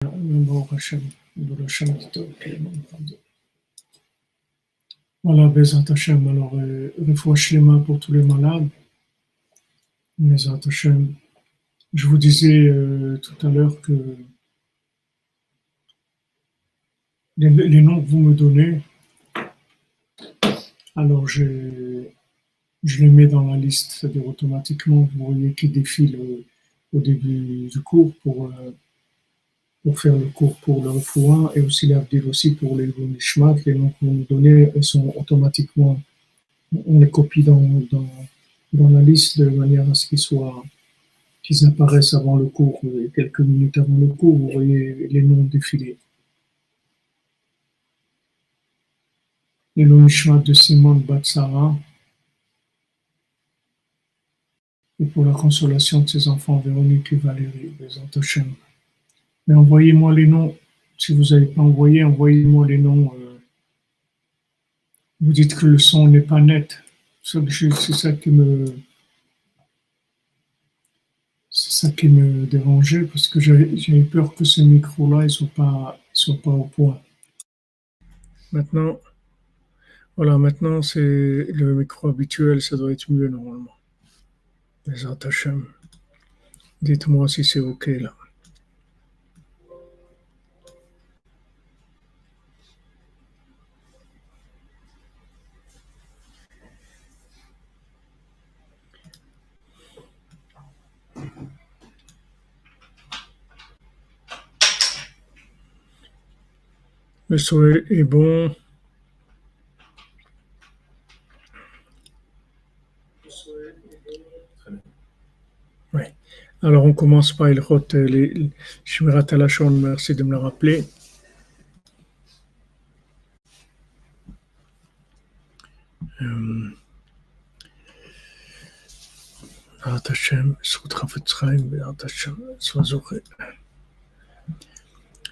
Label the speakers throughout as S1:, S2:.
S1: Baruch Hashem, Hashem, voilà, Bezat Hashem. Alors, refoua shlema pour tous les malades. Bezat Hashem. Je vous disais tout à l'heure que les noms que vous me donnez, alors je les mets dans la liste, c'est-à-dire automatiquement, vous voyez qu'ils défilent au début du cours pour faire le cours pour le refoua et aussi l'avdil aussi pour les nishmat. Les noms que vous me donnez, ils sont automatiquement, on les copie dans la liste de manière à ce qu'ils apparaissent avant le cours, quelques minutes avant le cours, vous voyez les noms défiler. Et le nishmat de Simon Batsara, et pour la consolation de ses enfants, Véronique et Valérie, Bezat Hashem. Mais envoyez-moi les noms. Si vous n'avez pas envoyé, envoyez-moi les noms. Vous dites que le son n'est pas net. C'est ça qui me dérangeait, parce que j'avais peur que ces micros-là ne soient pas au point. Maintenant, c'est le micro habituel, ça doit être mieux normalement. Bezat Hashem. Dites-moi si c'est OK là. Le son est bon. Oui. Alors on commence par les Shmirat Halashon, merci de me le rappeler.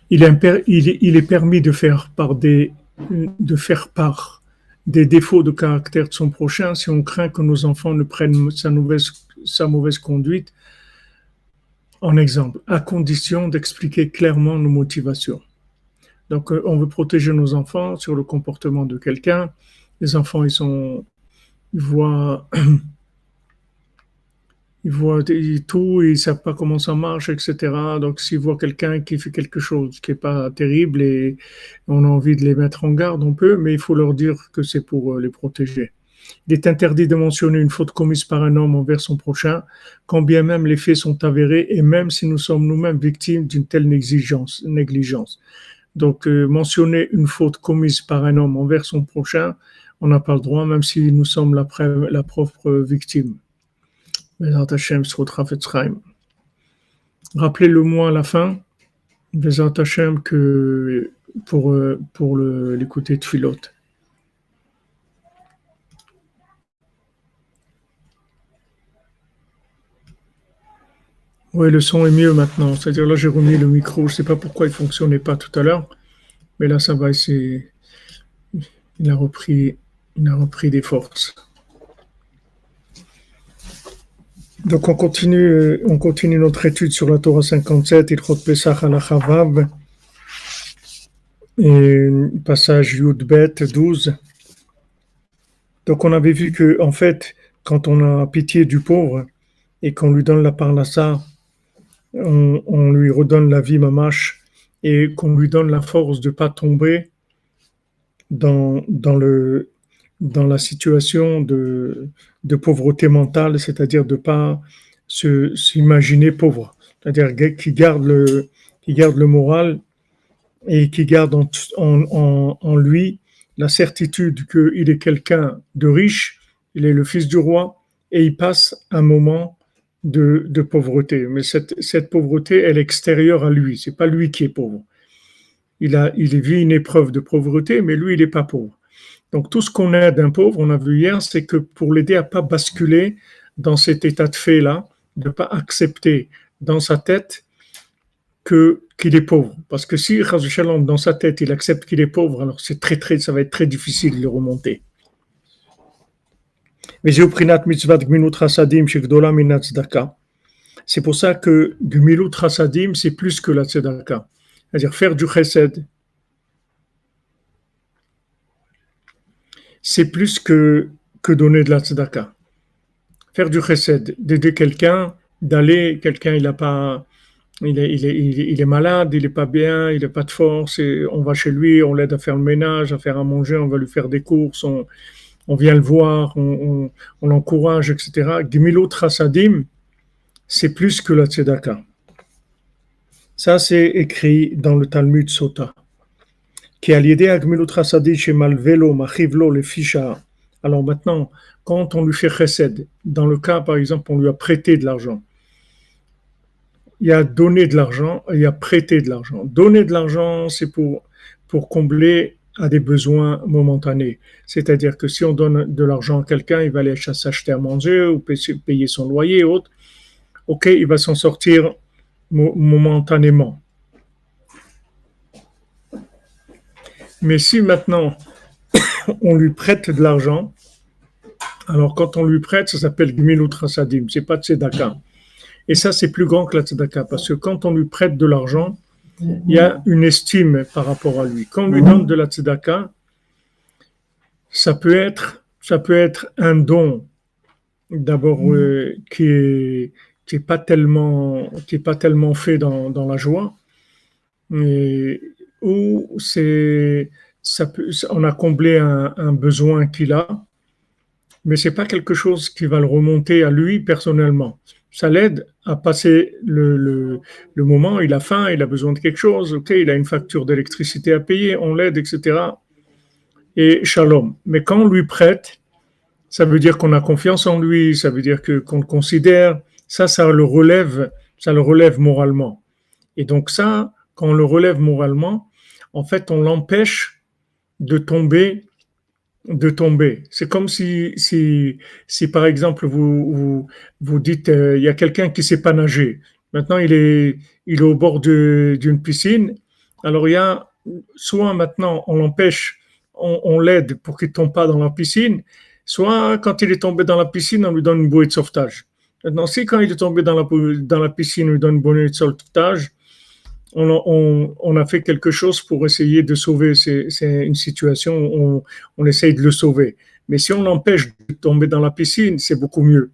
S1: Il est permis de faire part des défauts de caractère de son prochain si on craint que nos enfants ne prennent sa mauvaise conduite en exemple, à condition d'expliquer clairement nos motivations. Donc, on veut protéger nos enfants sur le comportement de quelqu'un. Les enfants, ils voient tout, ils ne savent pas comment ça marche, etc. Donc, s'ils voient quelqu'un qui fait quelque chose qui n'est pas terrible et on a envie de les mettre en garde, on peut, mais il faut leur dire que c'est pour les protéger. Il est interdit de mentionner une faute commise par un homme envers son prochain, quand bien même les faits sont avérés et même si nous sommes nous-mêmes victimes d'une telle négligence. Donc, mentionner une faute commise par un homme envers son prochain, on n'a pas le droit, même si nous sommes la propre victime. Rappelez-le-moi à la fin, Bezat Hashem, que pour l'écouter Tfilot. Oui, le son est mieux maintenant. C'est-à-dire là, j'ai remis le micro. Je ne sais pas pourquoi il ne fonctionnait pas tout à l'heure, mais là, ça va. Il a repris des forces. Donc, on continue notre étude sur la Torah 57, Ilchot Pesach Halacha Vav, et passage Yud Bet 12. Donc, on avait vu que, en fait, quand on a pitié du pauvre et qu'on lui donne la parnassa, on lui redonne la vie mamash et qu'on lui donne la force de ne pas tomber dans la situation de pauvreté mentale, c'est-à-dire de ne pas s'imaginer pauvre, c'est-à-dire qu'il garde le moral et qu'il garde en lui la certitude qu'il est quelqu'un de riche, il est le fils du roi et il passe un moment de pauvreté. Mais cette pauvreté, elle est extérieure à lui, c'est pas lui qui est pauvre. Il vit une épreuve de pauvreté, mais lui, il n'est pas pauvre. Donc, tout ce qu'on aide d'un pauvre, on a vu hier, c'est que pour l'aider à ne pas basculer dans cet état de fait-là, de ne pas accepter dans sa tête qu'il est pauvre. Parce que si, dans sa tête, il accepte qu'il est pauvre, alors ça va être très difficile de le remonter. C'est pour ça que Gmilut Hasadim, c'est plus que la Tzedaka. C'est-à-dire faire du chesed, c'est plus que donner de la tzedaka. Faire du chesed, d'aider quelqu'un, d'aller, quelqu'un il a pas, il est malade, il est pas bien, il n'a pas de force, et on va chez lui, on l'aide à faire le ménage, à faire à manger, on va lui faire des courses, on vient le voir, on l'encourage, etc. Gmilut Chasadim, c'est plus que la tzedaka. Ça, c'est écrit dans le Talmud Sota. Qui a l'idée à Gmilut Chasadim chez Malvelo, Machivlo, les ficha. Alors maintenant, quand on lui fait chesed, dans le cas, par exemple, on lui a prêté de l'argent, il y a donné de l'argent et il y a prêté de l'argent. Donner de l'argent, c'est pour combler à des besoins momentanés. C'est-à-dire que si on donne de l'argent à quelqu'un, il va aller s'acheter à manger ou payer son loyer ou autre. Ok, il va s'en sortir momentanément. Mais si maintenant on lui prête de l'argent, alors quand on lui prête, ça s'appelle Gmilut Chasadim, c'est pas tzedaka. Et ça, c'est plus grand que la tzedaka, parce que quand on lui prête de l'argent, il y a une estime par rapport à lui. Quand on lui donne de la tzedaka, ça peut être un don, d'abord, qui est pas tellement fait dans la joie, mais où on a comblé un besoin qu'il a, mais c'est pas quelque chose qui va le remonter à lui personnellement. Ça l'aide à passer le moment, il a faim, il a besoin de quelque chose, ok, il a une facture d'électricité à payer, on l'aide, etc. Et shalom. Mais quand on lui prête, ça veut dire qu'on a confiance en lui, ça veut dire qu'on le considère, ça le relève moralement. Et donc ça, quand on le relève moralement, en fait, on l'empêche de tomber. C'est comme si par exemple, vous dites, il y a quelqu'un qui ne sait pas nager. Maintenant, il est au bord d'une piscine. Alors, il y a, soit maintenant, on l'empêche, on l'aide pour qu'il ne tombe pas dans la piscine, soit quand il est tombé dans la piscine, on lui donne une bouée de sauvetage. Maintenant, si quand il est tombé dans la piscine, on lui donne une bouée de sauvetage, on a fait quelque chose pour essayer de sauver. C'est une situation où on essaye de le sauver. Mais si on l'empêche de tomber dans la piscine, c'est beaucoup mieux.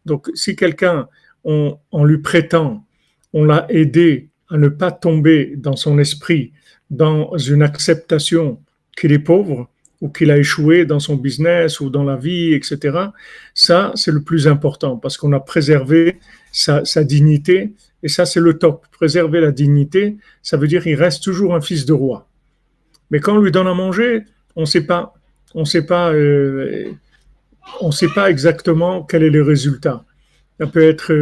S1: Donc, si quelqu'un, en lui prêtant, on l'a aidé à ne pas tomber dans son esprit, dans une acceptation qu'il est pauvre, ou qu'il a échoué dans son business ou dans la vie, etc., ça, c'est le plus important parce qu'on a préservé sa dignité. Et ça, c'est le top. Préserver la dignité, ça veut dire qu'il reste toujours un fils de roi. Mais quand on lui donne à manger, on ne sait pas exactement quel est le résultat. Ça peut être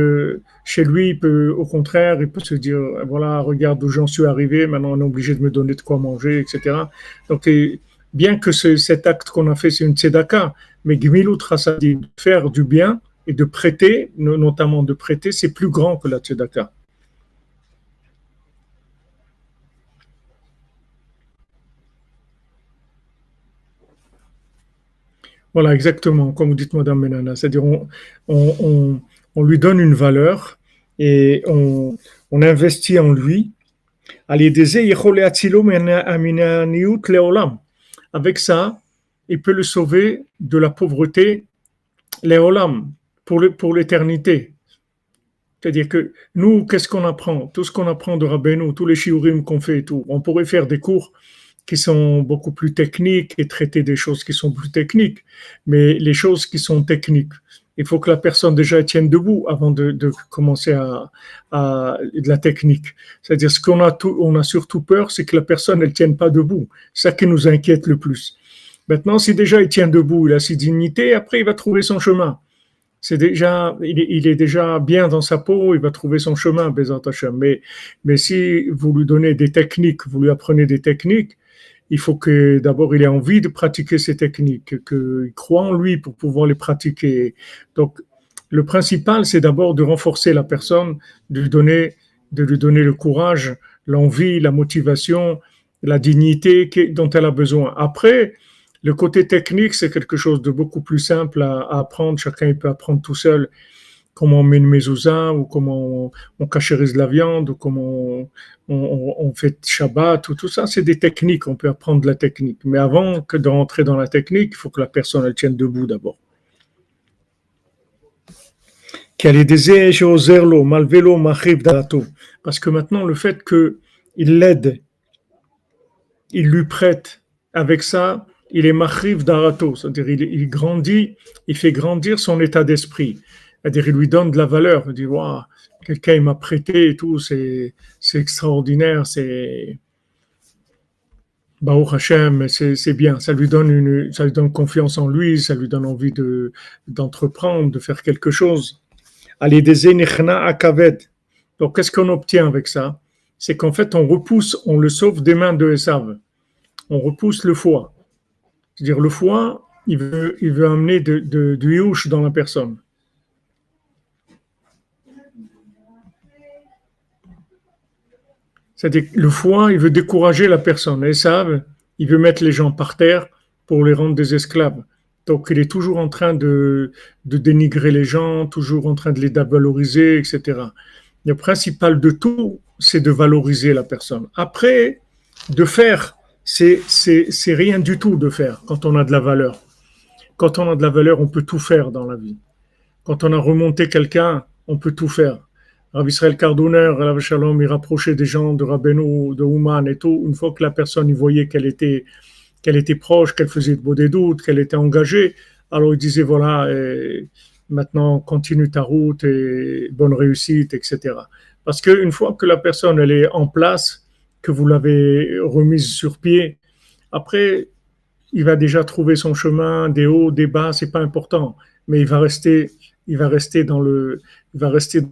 S1: chez lui, au contraire, il peut se dire, voilà, regarde où j'en suis arrivé, maintenant on est obligé de me donner de quoi manger, etc. Donc, bien que cet acte qu'on a fait, c'est une tzedaka, mais Gmilut Chasadim, faire du bien, et de prêter, notamment de prêter, c'est plus grand que la tzedaka. Voilà, exactement, comme vous dites, Madame Benana. C'est-à-dire, on lui donne une valeur et on investit en lui. Avec ça, il peut le sauver de la pauvreté, léolam, pour l'éternité. C'est-à-dire que nous, qu'est-ce qu'on apprend? Tout ce qu'on apprend de Rabbeinu, tous les shiurim qu'on fait et tout, on pourrait faire des cours qui sont beaucoup plus techniques et traiter des choses qui sont plus techniques. Mais les choses qui sont techniques, il faut que la personne déjà tienne debout avant de commencer à de la technique. C'est-à-dire ce on a surtout peur, c'est que la personne elle tienne pas debout. C'est ça qui nous inquiète le plus. Maintenant, si déjà il tient debout, il a ses dignités, après il va trouver son chemin. Il est déjà bien dans sa peau, il va trouver son chemin, Bezat Hashem. Mais si vous lui donnez des techniques, vous lui apprenez des techniques, il faut que d'abord il ait envie de pratiquer ces techniques, qu'il croit en lui pour pouvoir les pratiquer. Donc, le principal, c'est d'abord de renforcer la personne, de lui donner le courage, l'envie, la motivation, la dignité dont elle a besoin. Après, le côté technique, c'est quelque chose de beaucoup plus simple à apprendre. Chacun il peut apprendre tout seul comment on met une mezouza, ou comment on cachérise la viande, ou comment on fait Shabbat, tout ça, c'est des techniques, on peut apprendre de la technique. Mais avant que de rentrer dans la technique, il faut que la personne elle tienne debout d'abord. Parce que maintenant, le fait qu'il l'aide, il lui prête, avec ça, il est machriv darato, c'est-à-dire il grandit, il fait grandir son état d'esprit. C'est-à-dire il lui donne de la valeur. Il dit, waouh, quelqu'un il m'a prêté et tout, c'est extraordinaire, c'est Baruch Hashem, c'est bien. Ça lui donne confiance en lui, ça lui donne envie d'entreprendre, de faire quelque chose. Allez, des enichna akaved. Donc, qu'est-ce qu'on obtient avec ça? C'est qu'en fait, on le sauve des mains de Esav. On repousse le foie. C'est-à-dire, le foie, il veut amener du youch dans la personne. C'est-à-dire, le foie, il veut décourager la personne. Esav, il veut mettre les gens par terre pour les rendre des esclaves. Donc, il est toujours en train de dénigrer les gens, toujours en train de les dévaloriser, etc. Le principal de tout, c'est de valoriser la personne. Après, de faire, c'est rien du tout de faire quand on a de la valeur. Quand on a de la valeur, on peut tout faire dans la vie. Quand on a remonté quelqu'un, on peut tout faire. Rav Israël Kardouner, Rav Shalom, il rapprochait des gens de Rabbeinu, de Ouman et tout. Une fois que la personne il voyait qu'elle était proche, qu'elle faisait de beaux des doutes, qu'elle était engagée, alors il disait voilà, maintenant continue ta route et bonne réussite, etc. Parce qu'une fois que la personne elle est en place, que vous l'avez remise sur pied, après il va déjà trouver son chemin, des hauts, des bas, c'est pas important, mais il va rester dans le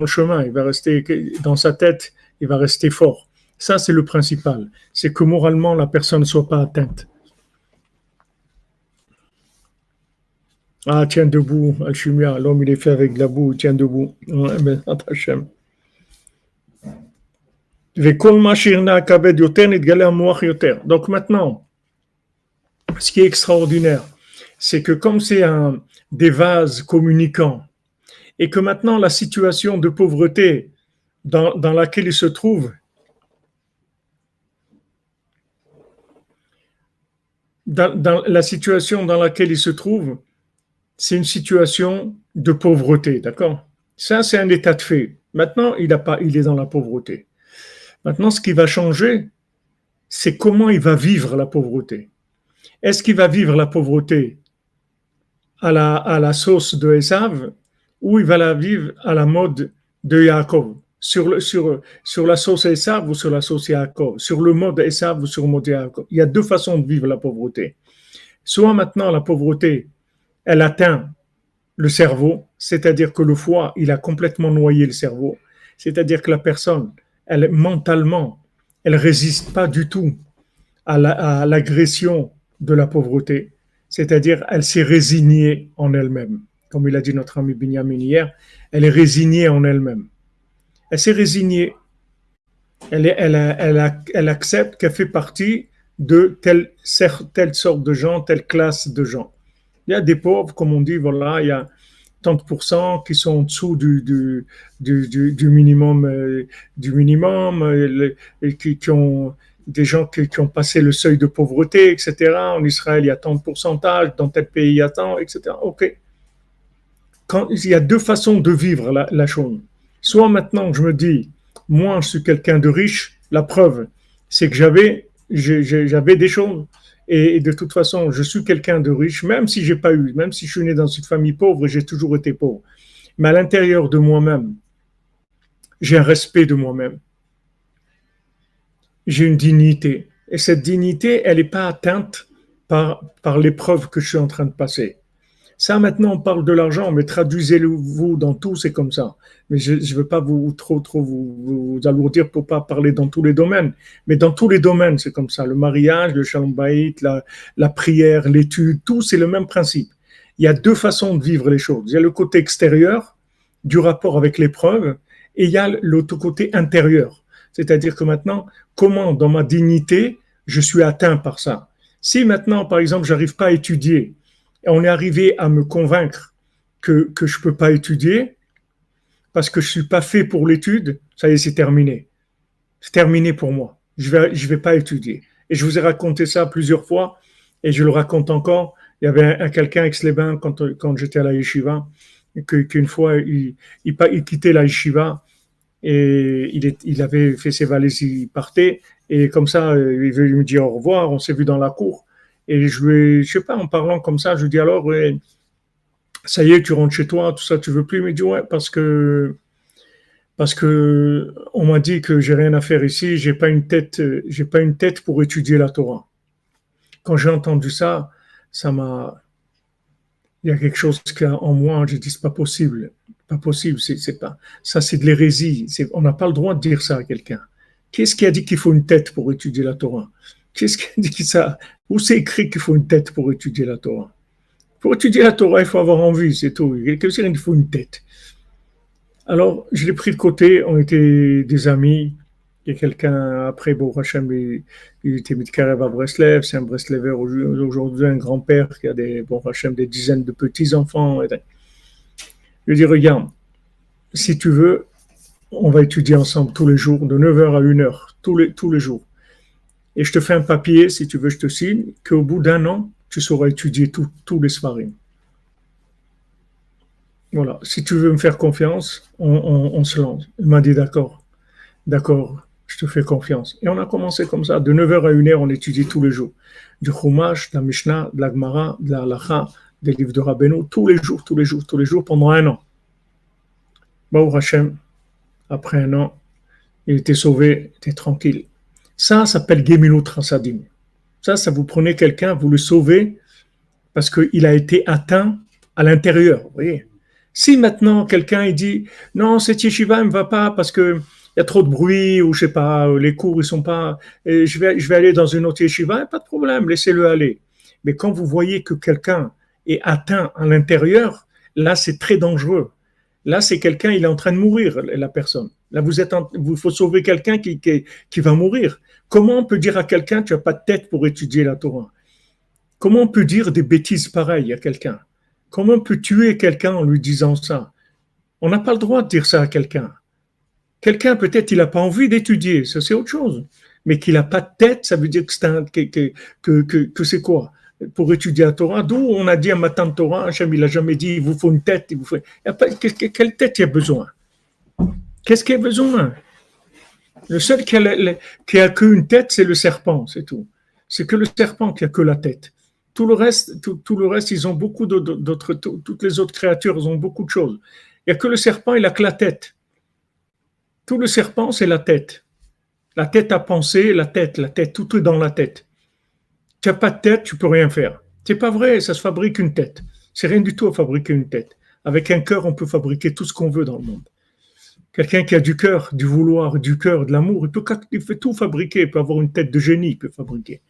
S1: chemin, il va rester dans sa tête, il va rester fort. Ça c'est le principal, c'est que moralement la personne ne soit pas atteinte. Ah, tiens debout, Alchimia, l'homme il est fait avec de la boue, tiens debout. Donc maintenant, ce qui est extraordinaire, c'est que comme c'est des vases communicants, et que maintenant la situation de pauvreté dans laquelle il se trouve, dans la situation dans laquelle il se trouve, c'est une situation de pauvreté, d'accord? Ça, c'est un état de fait. Maintenant, il est dans la pauvreté. Maintenant, ce qui va changer, c'est comment il va vivre la pauvreté. Est-ce qu'il va vivre la pauvreté à la sauce de Esav ou il va la vivre à la mode de Yaakov? Sur la sauce Esav ou sur la sauce Yaakov? Sur le mode Esav ou sur le mode Yaakov? Il y a deux façons de vivre la pauvreté. Soit maintenant, la pauvreté, elle atteint le cerveau, c'est-à-dire que le foie, il a complètement noyé le cerveau. C'est-à-dire que la personne, elle mentalement, elle résiste pas du tout à l'agression de la pauvreté. C'est-à-dire, elle s'est résignée en elle-même. Comme il a dit notre ami Binyamin hier, elle est résignée en elle-même. Elle s'est résignée. Elle accepte qu'elle fait partie de telle sorte de gens, telle classe de gens. Il y a des pauvres, comme on dit, voilà, il y a 30% qui sont en dessous du minimum, et qui ont des gens qui ont passé le seuil de pauvreté, etc. En Israël, il y a tant de pourcentage, dans tel pays, il y a tant, etc. OK. Il y a deux façons de vivre la chose. Soit maintenant, je me dis, moi, je suis quelqu'un de riche, la preuve, c'est que j'avais des choses. Et de toute façon, je suis quelqu'un de riche, même si j'ai pas eu, même si je suis né dans une famille pauvre, j'ai toujours été pauvre. Mais à l'intérieur de moi-même, j'ai un respect de moi-même. J'ai une dignité. Et cette dignité, elle n'est pas atteinte par l'épreuve que je suis en train de passer. Ça, maintenant, on parle de l'argent, mais traduisez-le-vous dans tout, c'est comme ça. Mais je ne veux pas trop vous alourdir pour pas parler dans tous les domaines. Mais dans tous les domaines, c'est comme ça. Le mariage, le shalom bayit, la prière, l'étude, tout, c'est le même principe. Il y a deux façons de vivre les choses. Il y a le côté extérieur du rapport avec l'épreuve et il y a l'autre côté intérieur. C'est-à-dire que maintenant, comment, dans ma dignité, je suis atteint par ça. Si maintenant, par exemple, j'arrive pas à étudier, on est arrivé à me convaincre que je ne peux pas étudier, parce que je suis pas fait pour l'étude, ça y est, c'est terminé. C'est terminé pour moi. Je vais pas étudier. Et je vous ai raconté ça plusieurs fois, et je le raconte encore. Il y avait quelqu'un à Aix-les-Bains quand j'étais à la yeshiva, qu'une fois, il quittait la yeshiva, et il avait fait ses valises, il partait, et comme ça, il veut me dire au revoir, on s'est vu dans la cour, et je sais pas, en parlant comme ça, je lui dis alors, ouais, ça y est, tu rentres chez toi, tout ça, tu veux plus? Il me dit, ouais, parce que on m'a dit que j'ai rien à faire ici, j'ai pas une tête pour étudier la Torah. Quand j'ai entendu ça, ça m'a, il y a quelque chose qui a en moi, j'ai dit, c'est pas possible, pas possible, c'est pas, ça c'est de l'hérésie, on n'a pas le droit de dire ça à quelqu'un. Qu'est-ce qui a dit qu'il faut une tête pour étudier la Torah? Qu'est-ce qui a dit que ça, où c'est écrit qu'il faut une tête pour étudier la Torah? Pour étudier la Torah, il faut avoir envie, c'est tout. Qu'est-ce qu'il faut une tête? Alors, je l'ai pris de côté, on était des amis. Il y a quelqu'un, après, bon, Hachem, il était Mitkarev à Breslev, c'est un Breslever aujourd'hui, un grand-père qui a bon, Hachem, des dizaines de petits-enfants. Je lui ai dit, regarde, si tu veux, on va étudier ensemble tous les jours, de 9h à 1h, tous les jours. Et je te fais un papier, si tu veux, je te signe, qu'au bout d'un an, tu sauras étudier tous les Sfarim. Voilà, si tu veux me faire confiance, on se lance. Il m'a dit d'accord, d'accord, je te fais confiance. Et on a commencé comme ça, de 9h à 1h, on étudie tous les jours. Du Chumash, de la Mishnah, de la Gemara, de la Halacha, des livres de Rabbeinu, tous les jours, tous les jours, tous les jours, pendant un an. Baruch Hashem, après un an, il était sauvé, il était tranquille. Ça s'appelle Gemilut Chasadim. Ça vous prenez quelqu'un, vous le sauvez parce qu'il a été atteint à l'intérieur, vous voyez. Si maintenant quelqu'un il dit non, cette yeshiva ne me va pas parce que il y a trop de bruit ou je sais pas, les cours ils sont pas, et je vais aller dans une autre yeshiva, pas de problème, laissez-le aller. Mais quand vous voyez que quelqu'un est atteint à l'intérieur, là c'est très dangereux. Là c'est quelqu'un, il est en train de mourir, la personne. Là il faut sauver quelqu'un qui va mourir. Comment on peut dire à quelqu'un tu n'as pas de tête pour étudier la Torah? Comment on peut dire des bêtises pareilles à quelqu'un? Comment on peut tuer quelqu'un en lui disant ça? On n'a pas le droit de dire ça à quelqu'un. Quelqu'un, peut-être, il n'a pas envie d'étudier, ça c'est autre chose. Mais qu'il n'a pas de tête, ça veut dire que c'est quoi? Pour étudier la Torah, d'où on a dit à Matan Torah, Hachem, il n'a jamais dit, il vous faut une tête. Quelle tête il y a besoin? Qu'est-ce qu'il y a besoin? Le seul qui a qu'une tête, c'est le serpent, c'est tout. C'est que le serpent qui a que la tête. Tout le reste, ils ont beaucoup d'autres, toutes les autres créatures, ils ont beaucoup de choses. Il n'y a que le serpent, il a que la tête. Tout le serpent, c'est la tête. La tête à penser, la tête, tout est dans la tête. Tu n'as pas de tête, tu peux rien faire. C'est pas vrai, ça se fabrique une tête. C'est rien du tout à fabriquer une tête. Avec un cœur, on peut fabriquer tout ce qu'on veut dans le monde. Quelqu'un qui a du cœur, du vouloir, du cœur, de l'amour, il peut tout fabriquer. Il peut avoir une tête de génie, il peut fabriquer.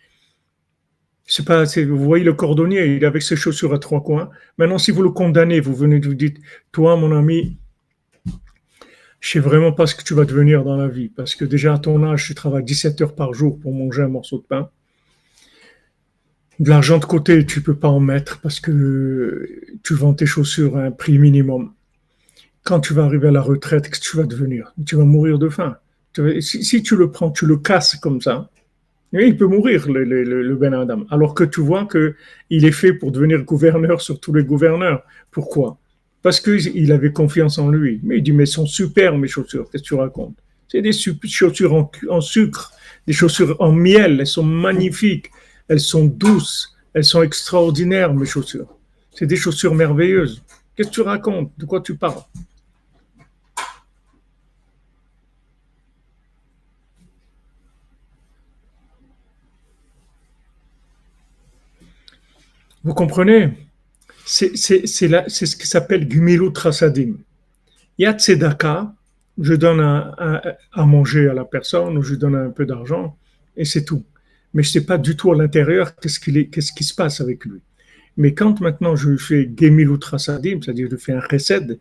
S1: Vous voyez le cordonnier, il est avec ses chaussures à trois coins. Maintenant, si vous le condamnez, vous venez de vous dire, toi, mon ami, je sais vraiment pas ce que tu vas devenir dans la vie. Parce que déjà, à ton âge, tu travailles 17 heures par jour pour manger un morceau de pain. De l'argent de côté, tu peux pas en mettre parce que tu vends tes chaussures à un prix minimum. Quand tu vas arriver à la retraite, qu'est-ce que tu vas devenir? Tu vas mourir de faim. Si tu le prends, tu le casses comme ça, il peut mourir, le Ben Adam. Alors que tu vois qu'il est fait pour devenir gouverneur sur tous les gouverneurs. Pourquoi? Parce qu'il avait confiance en lui. Mais il dit, mais elles sont super mes chaussures, qu'est-ce que tu racontes? C'est des chaussures en sucre, des chaussures en miel, elles sont magnifiques, elles sont douces, elles sont extraordinaires mes chaussures. C'est des chaussures merveilleuses. Qu'est-ce que tu racontes? De quoi tu parles? Vous comprenez? C'est ce qui s'appelle Gmilut Chasadim. Il y a Tzedaka, je donne à manger à la personne, ou je donne un peu d'argent, et c'est tout. Mais je ne sais pas du tout à l'intérieur qu'est-ce qui se passe avec lui. Mais quand maintenant je fais Gemilut Chasadim, c'est-à-dire je fais un chesed,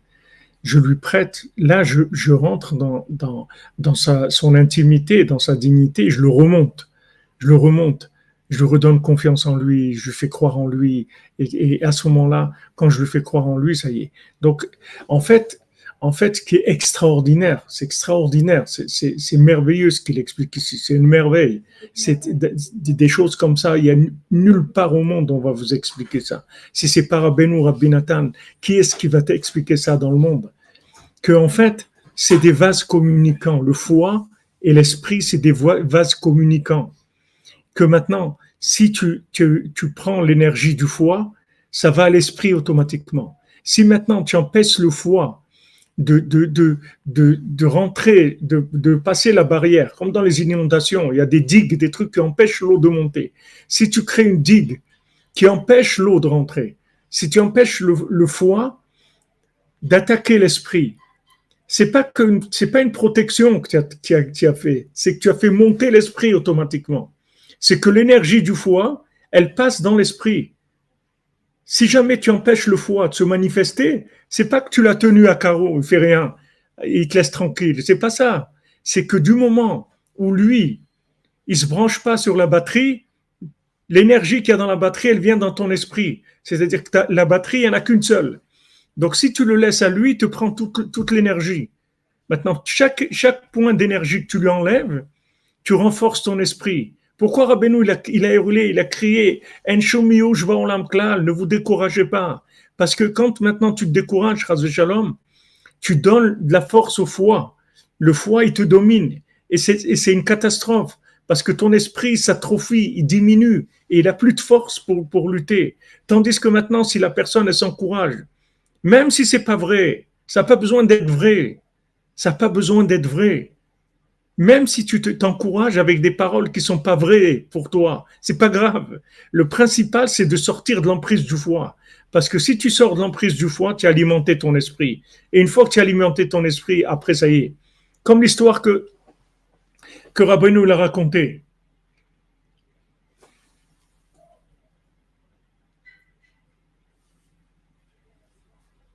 S1: je lui prête, là je rentre dans son intimité, dans sa dignité, je le remonte. Je lui redonne confiance en lui, je lui fais croire en lui, et à ce moment-là, quand je lui fais croire en lui, ça y est. Donc, en fait, en fait, ce qui est extraordinaire, c'est merveilleux ce qu'il explique ici, c'est une merveille. C'est des choses comme ça, il y a nulle part au monde on va vous expliquer ça. Si c'est pas Rabbeinu, Rabbi Nathan, qui est-ce qui va t'expliquer ça dans le monde? Que en fait, c'est des vases communicants. Le foie et l'esprit, c'est des vases communicants. Que maintenant, si tu prends l'énergie du foie, ça va à l'esprit automatiquement. Si maintenant tu empêches le foie de rentrer, de passer la barrière, comme dans les inondations, il y a des digues, des trucs qui empêchent l'eau de monter. Si tu crées une digue qui empêche l'eau de rentrer, si tu empêches le foie d'attaquer l'esprit, c'est pas une protection que tu as fait, c'est que tu as fait monter l'esprit automatiquement. C'est que l'énergie du foie, elle passe dans l'esprit. Si jamais tu empêches le foie de se manifester, c'est pas que tu l'as tenu à carreau, il fait rien, il te laisse tranquille. C'est pas ça. C'est que du moment où lui, il se branche pas sur la batterie, l'énergie qu'il y a dans la batterie, elle vient dans ton esprit. C'est-à-dire que la batterie, il n'y en a qu'une seule. Donc si tu le laisses à lui, il te prend toute l'énergie. Maintenant, chaque point d'énergie que tu lui enlèves, tu renforces ton esprit. Pourquoi Rabbeinu, il a hurlé, il a crié « Enshomio shvaolam klal » ne vous découragez pas. Parce que quand maintenant tu te décourages, Chas Shalom, tu donnes de la force au foie. Le foie, il te domine. Et c'est une catastrophe. Parce que ton esprit s'atrophie, il diminue. Et il n'a plus de force pour lutter. Tandis que maintenant, si la personne, elle s'encourage, même si c'est pas vrai, ça n'a pas besoin d'être vrai. Ça n'a pas besoin d'être vrai. Même si tu t'encourages avec des paroles qui sont pas vraies pour toi, c'est pas grave. Le principal, c'est de sortir de l'emprise du foie. Parce que si tu sors de l'emprise du foie, tu as alimenté ton esprit. Et une fois que tu as alimenté ton esprit, après, ça y est. Comme l'histoire que Rabbeinu l'a racontée.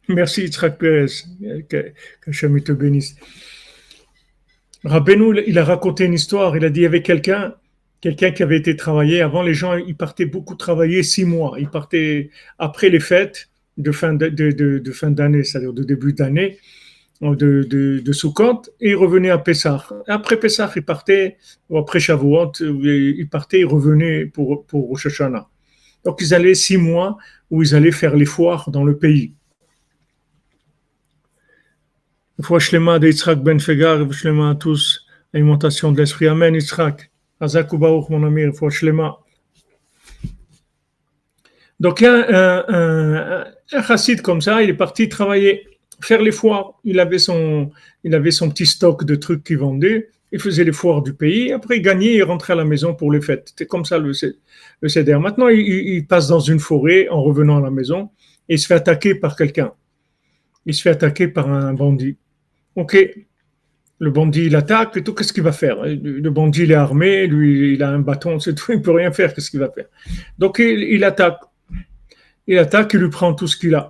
S1: Merci, Yitzhak Perez. Que Hachem te bénisse. Rabbeinu, il a raconté une histoire. Il a dit il y avait quelqu'un qui avait été travailler. Avant, les gens, ils partaient beaucoup travailler 6 mois. Ils partaient après les fêtes de fin d'année, c'est-à-dire de début d'année, de Sukkot, et ils revenaient à Pessah. Après Pessah, ils partaient, ou après Shavuot, ils partaient, ils revenaient pour Rosh Hashanah. Donc, ils allaient 6 mois où ils allaient faire les foires dans le pays. Foi Shlema de Yitzhak Ben Fegar, Shlema à tous, alimentation de l'esprit. Amen, Yitzhak. Azak Ubaouk, mon ami, Foi Shlema. Donc, il y a un chassid comme ça, il est parti travailler, faire les foires. Il avait son petit stock de trucs qu'il vendait. Il faisait les foires du pays. Après, il gagnait, il rentrait à la maison pour les fêtes. C'était comme ça le CDR. Maintenant, il passe dans une forêt en revenant à la maison et il se fait attaquer par quelqu'un. Il se fait attaquer par un bandit. Ok, le bandit il attaque et tout, qu'est-ce qu'il va faire? Le bandit il est armé, lui il a un bâton, c'est tout, il peut rien faire, qu'est-ce qu'il va faire? Donc il attaque, il lui prend tout ce qu'il a.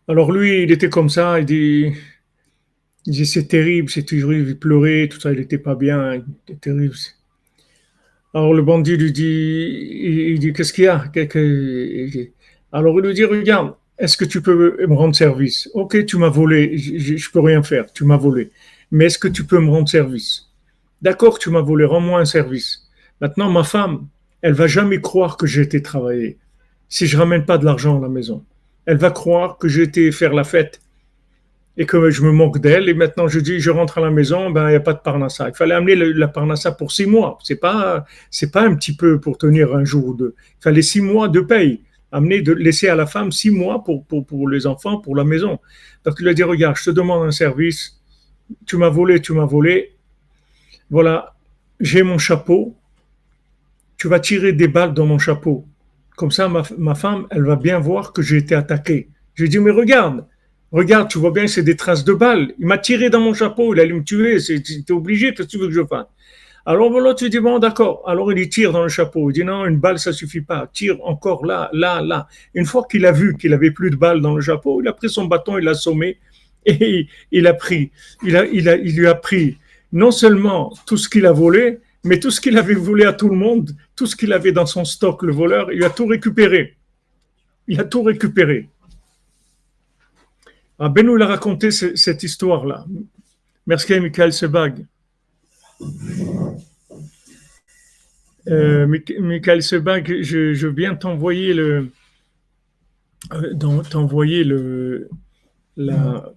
S1: Alors lui il était comme ça, il dit c'est terrible, il pleurait, tout ça, il était pas bien, il était terrible. Alors le bandit lui dit, il dit qu'est-ce qu'il y a? Alors il lui dit regarde. Est-ce que tu peux me rendre service? Ok, tu m'as volé, je peux rien faire, tu m'as volé. Mais est-ce que tu peux me rendre service? D'accord, tu m'as volé, rends-moi un service. Maintenant, ma femme, elle va jamais croire que j'ai été travailler si je ramène pas de l'argent à la maison. Elle va croire que j'ai été faire la fête et que je me moque d'elle. Et maintenant, je rentre à la maison, ben il y a pas de parnassa. Il fallait amener la parnassa pour 6 mois. C'est pas un petit peu pour tenir un jour ou deux. Il fallait 6 mois de paye. Laisser à la femme 6 mois pour les enfants, pour la maison. Donc il a dit, regarde, je te demande un service, tu m'as volé, voilà, j'ai mon chapeau, tu vas tirer des balles dans mon chapeau. Comme ça, ma femme, elle va bien voir que j'ai été attaqué. Je lui ai dit, mais regarde, tu vois bien que c'est des traces de balles. Il m'a tiré dans mon chapeau, il allait me tuer, t'es obligé, qu'est-ce que tu veux que je fasse? Alors l'autre lui dit, bon d'accord, alors il tire dans le chapeau, il dit non, une balle ça suffit pas, tire encore là. Une fois qu'il a vu qu'il avait plus de balles dans le chapeau, il a pris son bâton, il l'a assommé et il lui a pris non seulement tout ce qu'il a volé, mais tout ce qu'il avait volé à tout le monde, tout ce qu'il avait dans son stock, le voleur, il a tout récupéré. Benou il a raconté cette histoire-là. Merci à Michael Sebag. Michael Sebag, je viens t'envoyer t'envoyer la,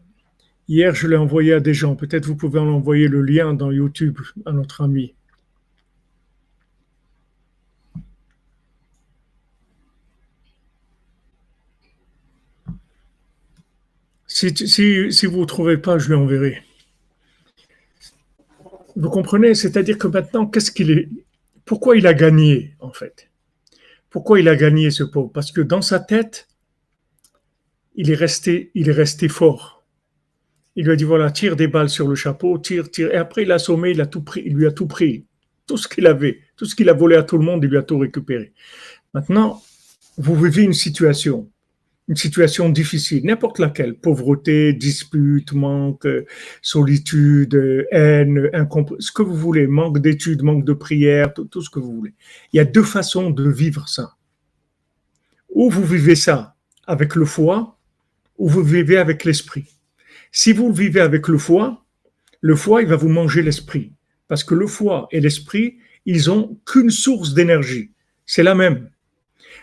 S1: hier je l'ai envoyé à des gens. Peut-être vous pouvez en envoyer le lien dans YouTube à notre ami. Si vous ne trouvez pas, je lui enverrai. Vous comprenez? C'est-à-dire que maintenant, pourquoi il a gagné, en fait? Pourquoi il a gagné, ce pauvre? Parce que dans sa tête, il est resté fort. Il lui a dit, voilà, tire des balles sur le chapeau, tire, tire. Et après, il a assommé, il a tout pris, il lui a tout pris. Tout ce qu'il avait, tout ce qu'il a volé à tout le monde, il lui a tout récupéré. Maintenant, vous vivez une situation difficile, n'importe laquelle, pauvreté, dispute, manque, solitude, haine, ce que vous voulez, manque d'études, manque de prière, tout ce que vous voulez. Il y a deux façons de vivre ça. Ou vous vivez ça avec le foie, ou vous vivez avec l'esprit. Si vous le vivez avec le foie, il va vous manger l'esprit. Parce que le foie et l'esprit, ils ont qu'une source d'énergie. C'est la même.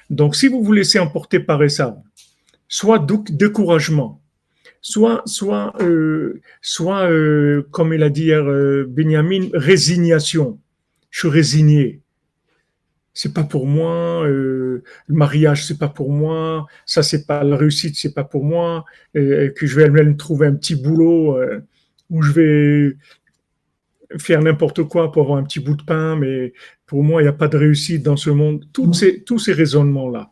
S1: Donc, si vous vous laissez emporter par ça, soit découragement, soit comme il a dit hier Benjamin, résignation. Je suis résigné. C'est pas pour moi, le mariage c'est pas pour moi, ça c'est pas la réussite, c'est pas pour moi, que je vais même trouver un petit boulot où je vais faire n'importe quoi pour avoir un petit bout de pain, mais pour moi il n'y a pas de réussite dans ce monde. Tous ces raisonnements-là,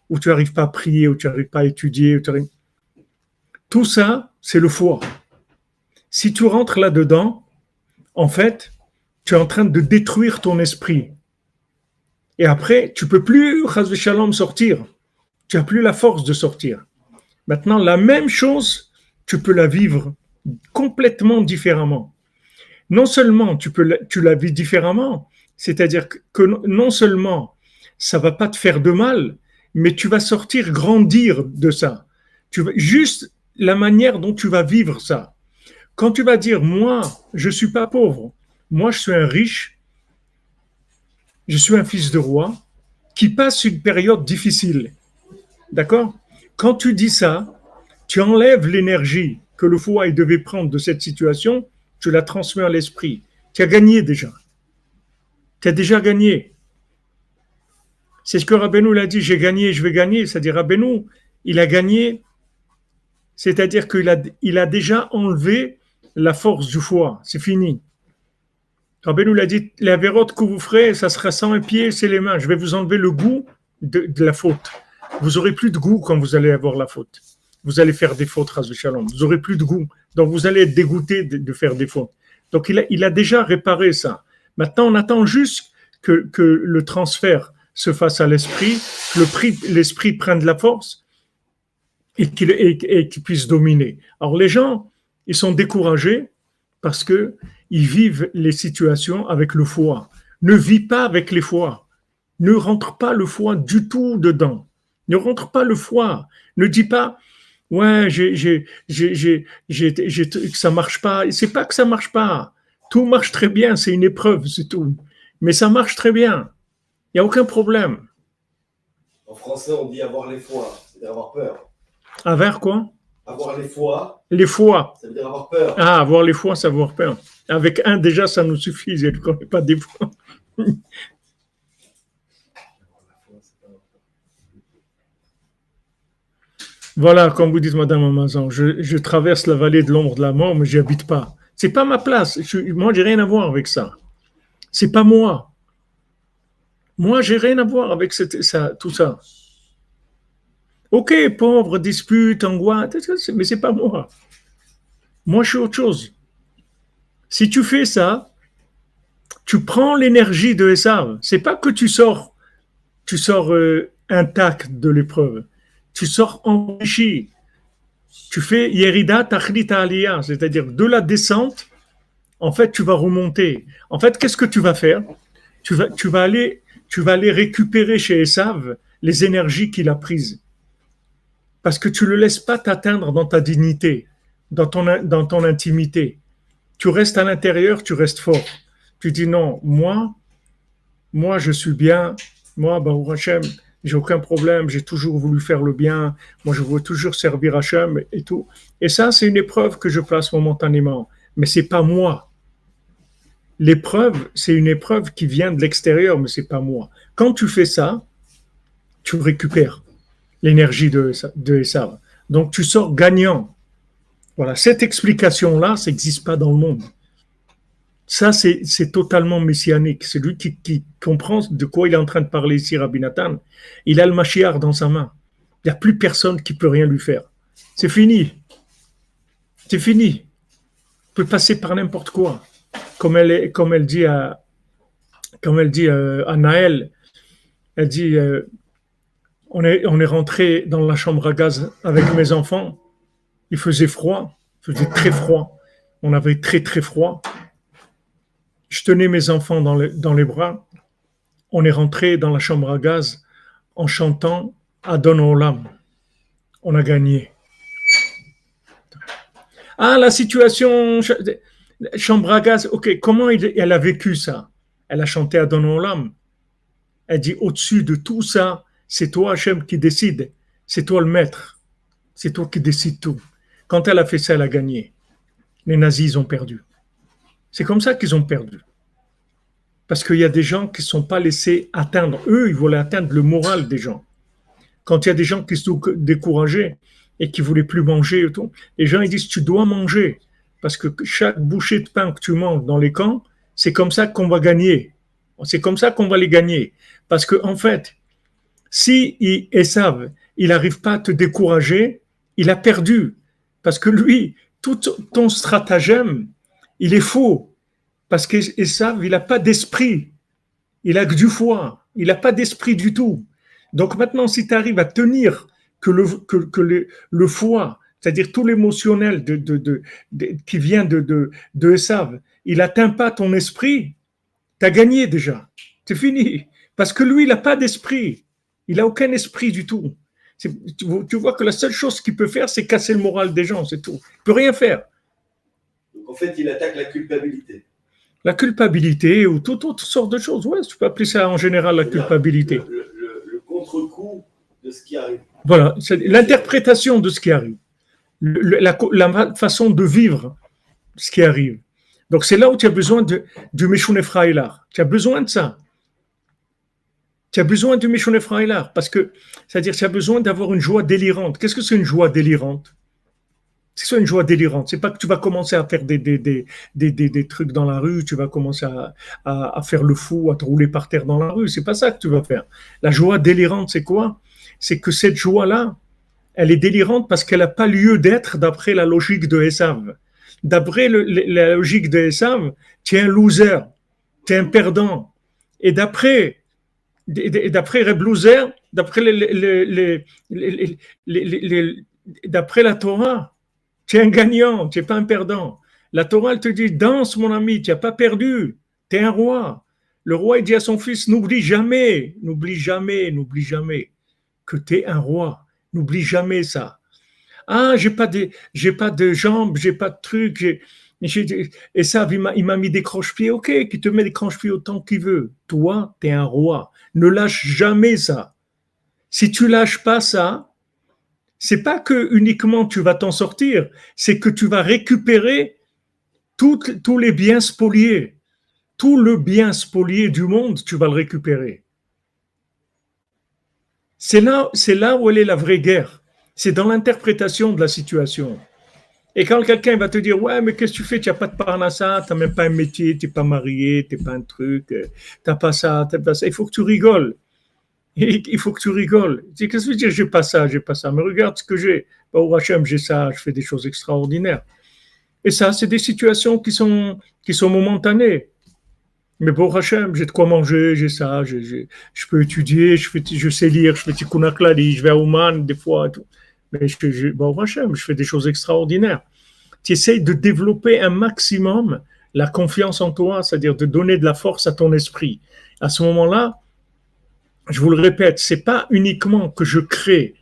S1: où tu n'arrives pas à prier, où tu n'arrives pas à étudier, tout ça, c'est le foie. Si tu rentres là-dedans, en fait, tu es en train de détruire ton esprit. Et après, tu peux plus, chas shalom, sortir. Tu n'as plus la force de sortir. Maintenant, la même chose, tu peux la vivre complètement différemment. Non seulement tu la vis différemment, c'est-à-dire que non seulement ça va pas te faire de mal, mais tu vas sortir grandir de ça. Juste la manière dont tu vas vivre ça. Quand tu vas dire, moi, je suis pas pauvre, moi, je suis un riche, je suis un fils de roi qui passe une période difficile. D'accord? Quand tu dis ça, tu enlèves l'énergie que le foie devait prendre de cette situation, tu la transmets à l'esprit. Tu as gagné déjà. Tu as déjà gagné. C'est ce que Rabbeinu l'a dit, j'ai gagné, je vais gagner. C'est-à-dire Rabbeinu, il a gagné, c'est-à-dire qu'il a déjà enlevé la force du foie. C'est fini. Rabbeinu l'a dit, les avérotes que vous ferez, ça sera sans les pieds, c'est les mains. Je vais vous enlever le goût de la faute. Vous aurez plus de goût quand vous allez avoir la faute. Vous allez faire des fautes, Chas v'Shalom. Vous aurez plus de goût. Donc vous allez être dégoûté de faire des fautes. Donc il a déjà réparé ça. Maintenant, on attend juste que le transfert se fasse à l'esprit, que l'esprit prenne de la force et qu'il puisse dominer. Alors les gens, ils sont découragés parce que ils vivent les situations avec le foie. Ne vis pas avec les foies. Ne rentre pas le foie du tout dedans. Ne rentre pas le foie. Ne dis pas, ouais, ça marche pas. C'est pas que ça marche pas. Tout marche très bien. C'est une épreuve, c'est tout. Mais ça marche très bien. Il n'y a aucun problème.
S2: En français, on dit avoir les foies, c'est-à-dire avoir peur.
S1: Avoir quoi?
S2: Avoir les foies.
S1: Les foies.
S2: Ça veut dire avoir peur.
S1: Ah, avoir les foies, c'est avoir peur. Avec un, déjà, ça nous suffit. Je ne connais pas des foies. Voilà, comme vous dites, Madame Amazon, je traverse la vallée de l'ombre de la mort, mais j'y habite pas. C'est pas ma place. Moi, j'ai rien à voir avec ça. C'est pas moi. Moi, j'ai rien à voir avec tout ça. Ok, pauvre, dispute, angoisse, mais c'est pas moi. Moi, je suis autre chose. Si tu fais ça, tu prends l'énergie de Esav. C'est pas que tu sors intact de l'épreuve. Tu sors enrichi. Tu fais Yerida Tachlita Aliyah, c'est-à-dire de la descente, en fait, tu vas remonter. En fait, qu'est-ce que tu vas faire? Tu vas aller récupérer chez Esav les énergies qu'il a prises. Parce que tu ne le laisses pas t'atteindre dans ta dignité, dans ton intimité. Tu restes à l'intérieur, tu restes fort. Tu dis non, moi je suis bien, moi, Baruch Hashem, j'ai aucun problème, j'ai toujours voulu faire le bien, moi je veux toujours servir Hashem et tout. Et ça, c'est une épreuve que je place momentanément. Mais c'est pas moi. L'épreuve, c'est une épreuve qui vient de l'extérieur, mais c'est pas moi. Quand tu fais ça, tu récupères l'énergie de Esav. Donc tu sors gagnant. Voilà, cette explication-là, ça n'existe pas dans le monde. Ça, c'est totalement messianique. C'est lui qui comprend de quoi il est en train de parler ici, Rabbi Nathan. Il a le Mashiach dans sa main. Il n'y a plus personne qui peut rien lui faire. C'est fini. C'est fini. Il peut passer par n'importe quoi. Comme elle dit à Naël, elle dit on est rentré dans la chambre à gaz avec mes enfants. Il faisait froid, il faisait très froid. On avait très très froid. Je tenais mes enfants dans les bras. On est rentré dans la chambre à gaz en chantant Adon Olam. On a gagné. Ah, la situation, chambre à gaz, ok, comment elle a vécu ça? Elle a chanté Adon Olam. Elle dit, au-dessus de tout ça, c'est toi, Hachem, qui décide. C'est toi le maître. C'est toi qui décides tout. Quand elle a fait ça, elle a gagné. Les nazis, ils ont perdu. C'est comme ça qu'ils ont perdu. Parce qu'il y a des gens qui ne sont pas laissés atteindre. Eux, ils voulaient atteindre le moral des gens. Quand il y a des gens qui sont découragés et qui ne voulaient plus manger, et tout, les gens ils disent, tu dois manger. Parce que chaque bouchée de pain que tu manges dans les camps, c'est comme ça qu'on va gagner. C'est comme ça qu'on va les gagner. Parce qu'en fait, si Esav, il n'arrive pas à te décourager, il a perdu. Parce que lui, tout ton stratagème, il est faux. Parce qu'Esav, il n'a pas d'esprit. Il a que du foie. Il n'a pas d'esprit du tout. Donc maintenant, si tu arrives à tenir que le foie, c'est-à-dire tout l'émotionnel qui vient de Esav, il n'atteint pas ton esprit, tu as gagné déjà. C'est fini. Parce que lui, il n'a pas d'esprit. Il n'a aucun esprit du tout. Tu vois que la seule chose qu'il peut faire, c'est casser le moral des gens, c'est tout. Il ne peut rien faire.
S2: Donc en fait, il attaque la culpabilité.
S1: La culpabilité ou toutes sortes de choses. Ouais, tu peux appeler ça en général la culpabilité.
S2: Le contre-coup de ce qui arrive.
S1: Voilà, c'est l'interprétation de ce qui arrive. La façon de vivre ce qui arrive. Donc c'est là où tu as besoin du Meshon Efraïlar. Tu as besoin de ça. Tu as besoin du Meshon Efraïlar parce que, c'est-à-dire, tu as besoin d'avoir une joie délirante. Qu'est-ce que c'est une joie délirante? C'est ça une joie délirante. C'est pas que tu vas commencer à faire des trucs dans la rue, tu vas commencer à faire le fou, à te rouler par terre dans la rue. C'est pas ça que tu vas faire. La joie délirante, c'est quoi? C'est que cette joie-là, elle est délirante parce qu'elle n'a pas lieu d'être d'après la logique de Esav. D'après la logique de Esav, tu es un loser, tu es un perdant. Et d'après Reb Loser, d'après la Torah, tu es un gagnant, tu n'es pas un perdant. La Torah, elle te dit, danse mon ami, tu n'as pas perdu, tu es un roi. Le roi, il dit à son fils, n'oublie jamais que tu es un roi. N'oublie jamais ça. Ah, j'ai pas de jambes, j'ai pas de trucs. Et ça, il m'a mis des croche-pieds. Ok, qui te met des croche-pieds autant qu'il veut. Toi, tu es un roi. Ne lâche jamais ça. Si tu lâches pas ça, c'est pas que uniquement tu vas t'en sortir, c'est que tu vas récupérer tous les biens spoliés. Tout le bien spolié du monde, tu vas le récupérer. C'est là où elle est la vraie guerre. C'est dans l'interprétation de la situation. Et quand quelqu'un va te dire, ouais, mais qu'est-ce que tu fais? Tu n'as pas de parnassa, tu n'as même pas un métier, tu n'es pas marié, tu n'es pas un truc, tu n'as pas ça, tu n'as pas ça. Il faut que tu rigoles. Il faut que tu rigoles. Tu dis, qu'est-ce que tu veux dire? J'ai pas ça. Mais regarde ce que j'ai. Au Hachem, j'ai ça, je fais des choses extraordinaires. Et ça, c'est des situations qui sont momentanées. Mais pour Hachem, j'ai de quoi manger, j'ai ça, je peux étudier, je sais lire, je fais Tikkun HaKlali, je vais à Ouman des fois. Tout. Mais pour Hachem, je fais des choses extraordinaires. Tu essayes de développer un maximum la confiance en toi, c'est-à-dire de donner de la force à ton esprit. À ce moment-là, je vous le répète, c'est pas uniquement que je crée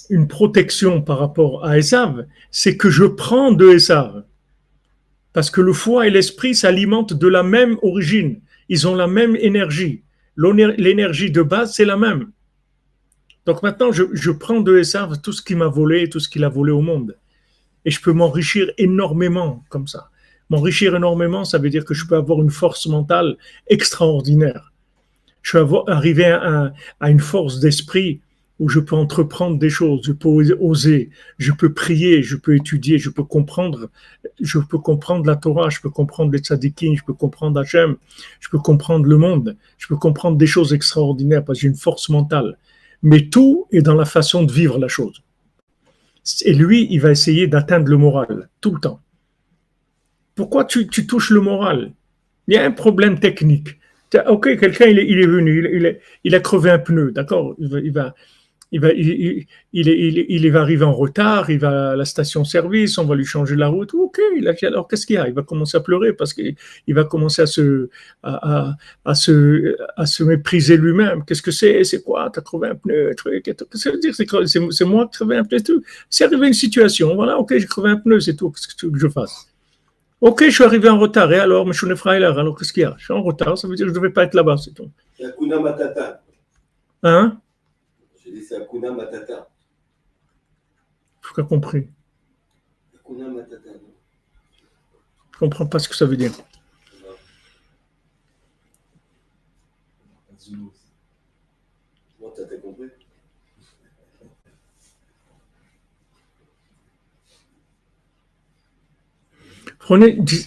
S1: une protection par rapport à Esav, c'est que je prends de Esav. Parce que le foie et l'esprit s'alimentent de la même origine. Ils ont la même énergie. L'énergie de base, c'est la même. Donc maintenant, je prends de Esav tout ce qu'il m'a volé, tout ce qu'il a volé au monde. Et je peux m'enrichir énormément comme ça. M'enrichir énormément, ça veut dire que je peux avoir une force mentale extraordinaire. Je peux arriver à une force d'esprit où je peux entreprendre des choses, je peux oser, je peux prier, je peux étudier, je peux comprendre la Torah, je peux comprendre les tzadikim, je peux comprendre Hachem, je peux comprendre le monde, je peux comprendre des choses extraordinaires parce que j'ai une force mentale. Mais tout est dans la façon de vivre la chose. Et lui, il va essayer d'atteindre le moral, tout le temps. Pourquoi tu touches le moral? Il y a un problème technique. Ok, quelqu'un il est venu, il a crevé un pneu, d'accord? Il va arriver en retard, il va à la station-service, on va lui changer la route. Ok, alors qu'est-ce qu'il y a? Il va commencer à pleurer parce qu'il va commencer à se mépriser lui-même. Qu'est-ce que c'est? C'est quoi? Tu as crevé un pneu, truc. Qu'est-ce que ça veut dire? C'est moi qui ai crevé un pneu. C'est arrivé une situation, voilà, ok, j'ai crevé un pneu, c'est tout. Qu'est-ce que tu veux que je fasse? Ok, je suis arrivé en retard. Et alors, Meshune Freiler, alors qu'est-ce qu'il y a? Je suis en retard, ça veut dire que je ne devais pas être là-bas, c'est tout.
S2: C'est Hakuna Matata.
S1: Hein?
S2: J'ai dit c'est Hakuna Matata.
S1: Je n'ai pas compris.
S2: Hakuna Matata.
S1: Je ne comprends pas ce que ça veut dire.
S2: Bon, t'as compris?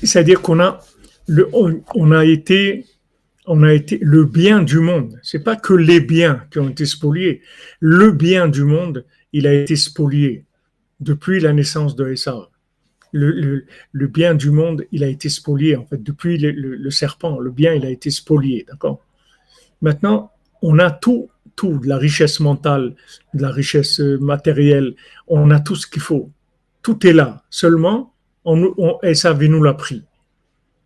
S1: C'est-à-dire qu'on a, on a été le bien du monde. C'est pas que les biens qui ont été spoliés. Le bien du monde, il a été spolié depuis la naissance de Esav. Le bien du monde, il a été spolié en fait depuis le serpent. Le bien, il a été spolié, d'accord. Maintenant, on a tout, de la richesse mentale, de la richesse matérielle. On a tout ce qu'il faut. Tout est là. Seulement, Esav nous l'a pris.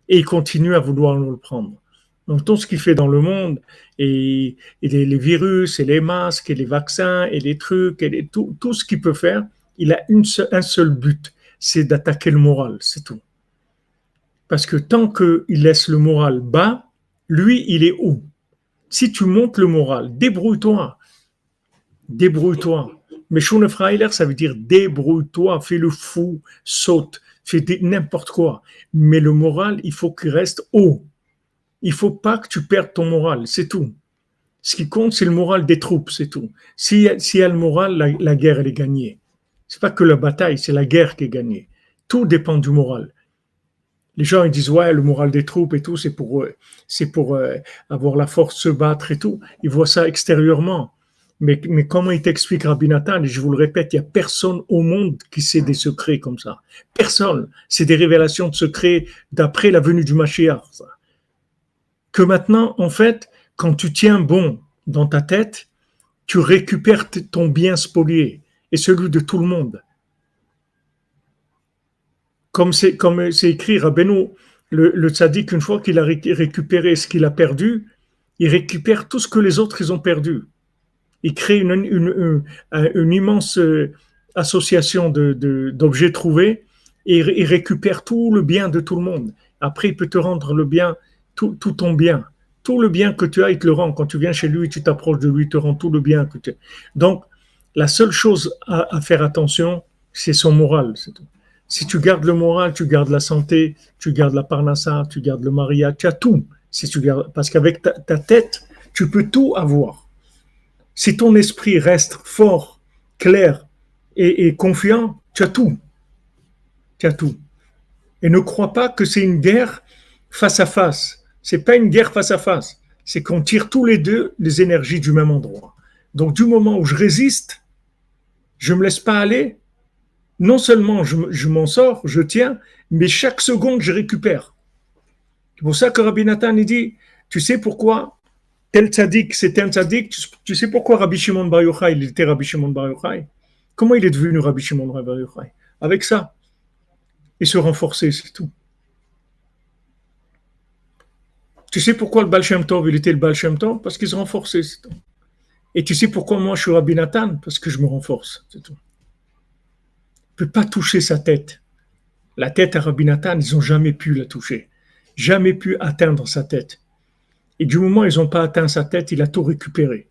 S1: Et il continue à vouloir nous le prendre. Donc tout ce qu'il fait dans le monde, et les virus, et les masques, et les vaccins, et les trucs, et tout ce qu'il peut faire, il a un seul but, c'est d'attaquer le moral, c'est tout. Parce que tant qu'il laisse le moral bas, lui, il est haut. Si tu montes le moral, débrouille-toi. Mais Shune Freiler, ça veut dire débrouille-toi, fais le fou, saute, fais n'importe quoi. Mais le moral, il faut qu'il reste haut. Il ne faut pas que tu perdes ton moral, c'est tout. Ce qui compte, c'est le moral des troupes, c'est tout. S'il y a le moral, la guerre, elle est gagnée. Ce n'est pas que la bataille, c'est la guerre qui est gagnée. Tout dépend du moral. Les gens ils disent, ouais, le moral des troupes et tout, c'est pour avoir la force de se battre et tout. Ils voient ça extérieurement. Mais comment il t'explique Rabbi Nathan, et je vous le répète, il n'y a personne au monde qui sait des secrets comme ça. Personne. C'est des révélations de secrets d'après la venue du Mashiach. Ça. Que maintenant, en fait, quand tu tiens bon dans ta tête, tu récupères ton bien spolié et celui de tout le monde. Comme c'est écrit, Rabbeinu, le tzaddik, une fois qu'il a récupéré ce qu'il a perdu, il récupère tout ce que les autres ils ont perdu. Il crée une immense association d'objets trouvés et il récupère tout le bien de tout le monde. Après, il peut te rendre le bien, tout ton bien. Tout le bien que tu as, il te le rend. Quand tu viens chez lui, tu t'approches de lui, il te rend tout le bien que tu as. Donc, la seule chose à faire attention, c'est son moral. C'est tout. Si tu gardes le moral, tu gardes la santé, tu gardes la parnassa, tu gardes le mariage, tu as tout. Si tu gardes, parce qu'avec ta tête, tu peux tout avoir. Si ton esprit reste fort, clair et confiant, tu as tout. Tu as tout. Et ne crois pas que c'est une guerre face à face. C'est pas une guerre face à face. C'est qu'on tire tous les deux les énergies du même endroit. Donc, du moment où je résiste, je me laisse pas aller, non seulement je m'en sors, je tiens, mais chaque seconde, je récupère. C'est pour ça que Rabbi Nathan il dit, tu sais pourquoi tel tzaddik, c'était un tzaddik, tu sais pourquoi Rabbi Shimon Bar Yochai, il était Rabbi Shimon Bar Yochai? Comment il est devenu Rabbi Shimon Bar Yochai? Avec ça. Et se renforcer, c'est tout. Tu sais pourquoi le Baal Shem Tov, il était le Baal Shem Tov? Parce qu'il se renforçait, c'est tout. Et tu sais pourquoi moi je suis Rabbi Nathan? Parce que je me renforce, c'est tout. Je ne peux pas toucher sa tête. La tête à Rabbi Nathan, ils n'ont jamais pu la toucher. Jamais pu atteindre sa tête. Et du moment où ils n'ont pas atteint sa tête, il a tout récupéré.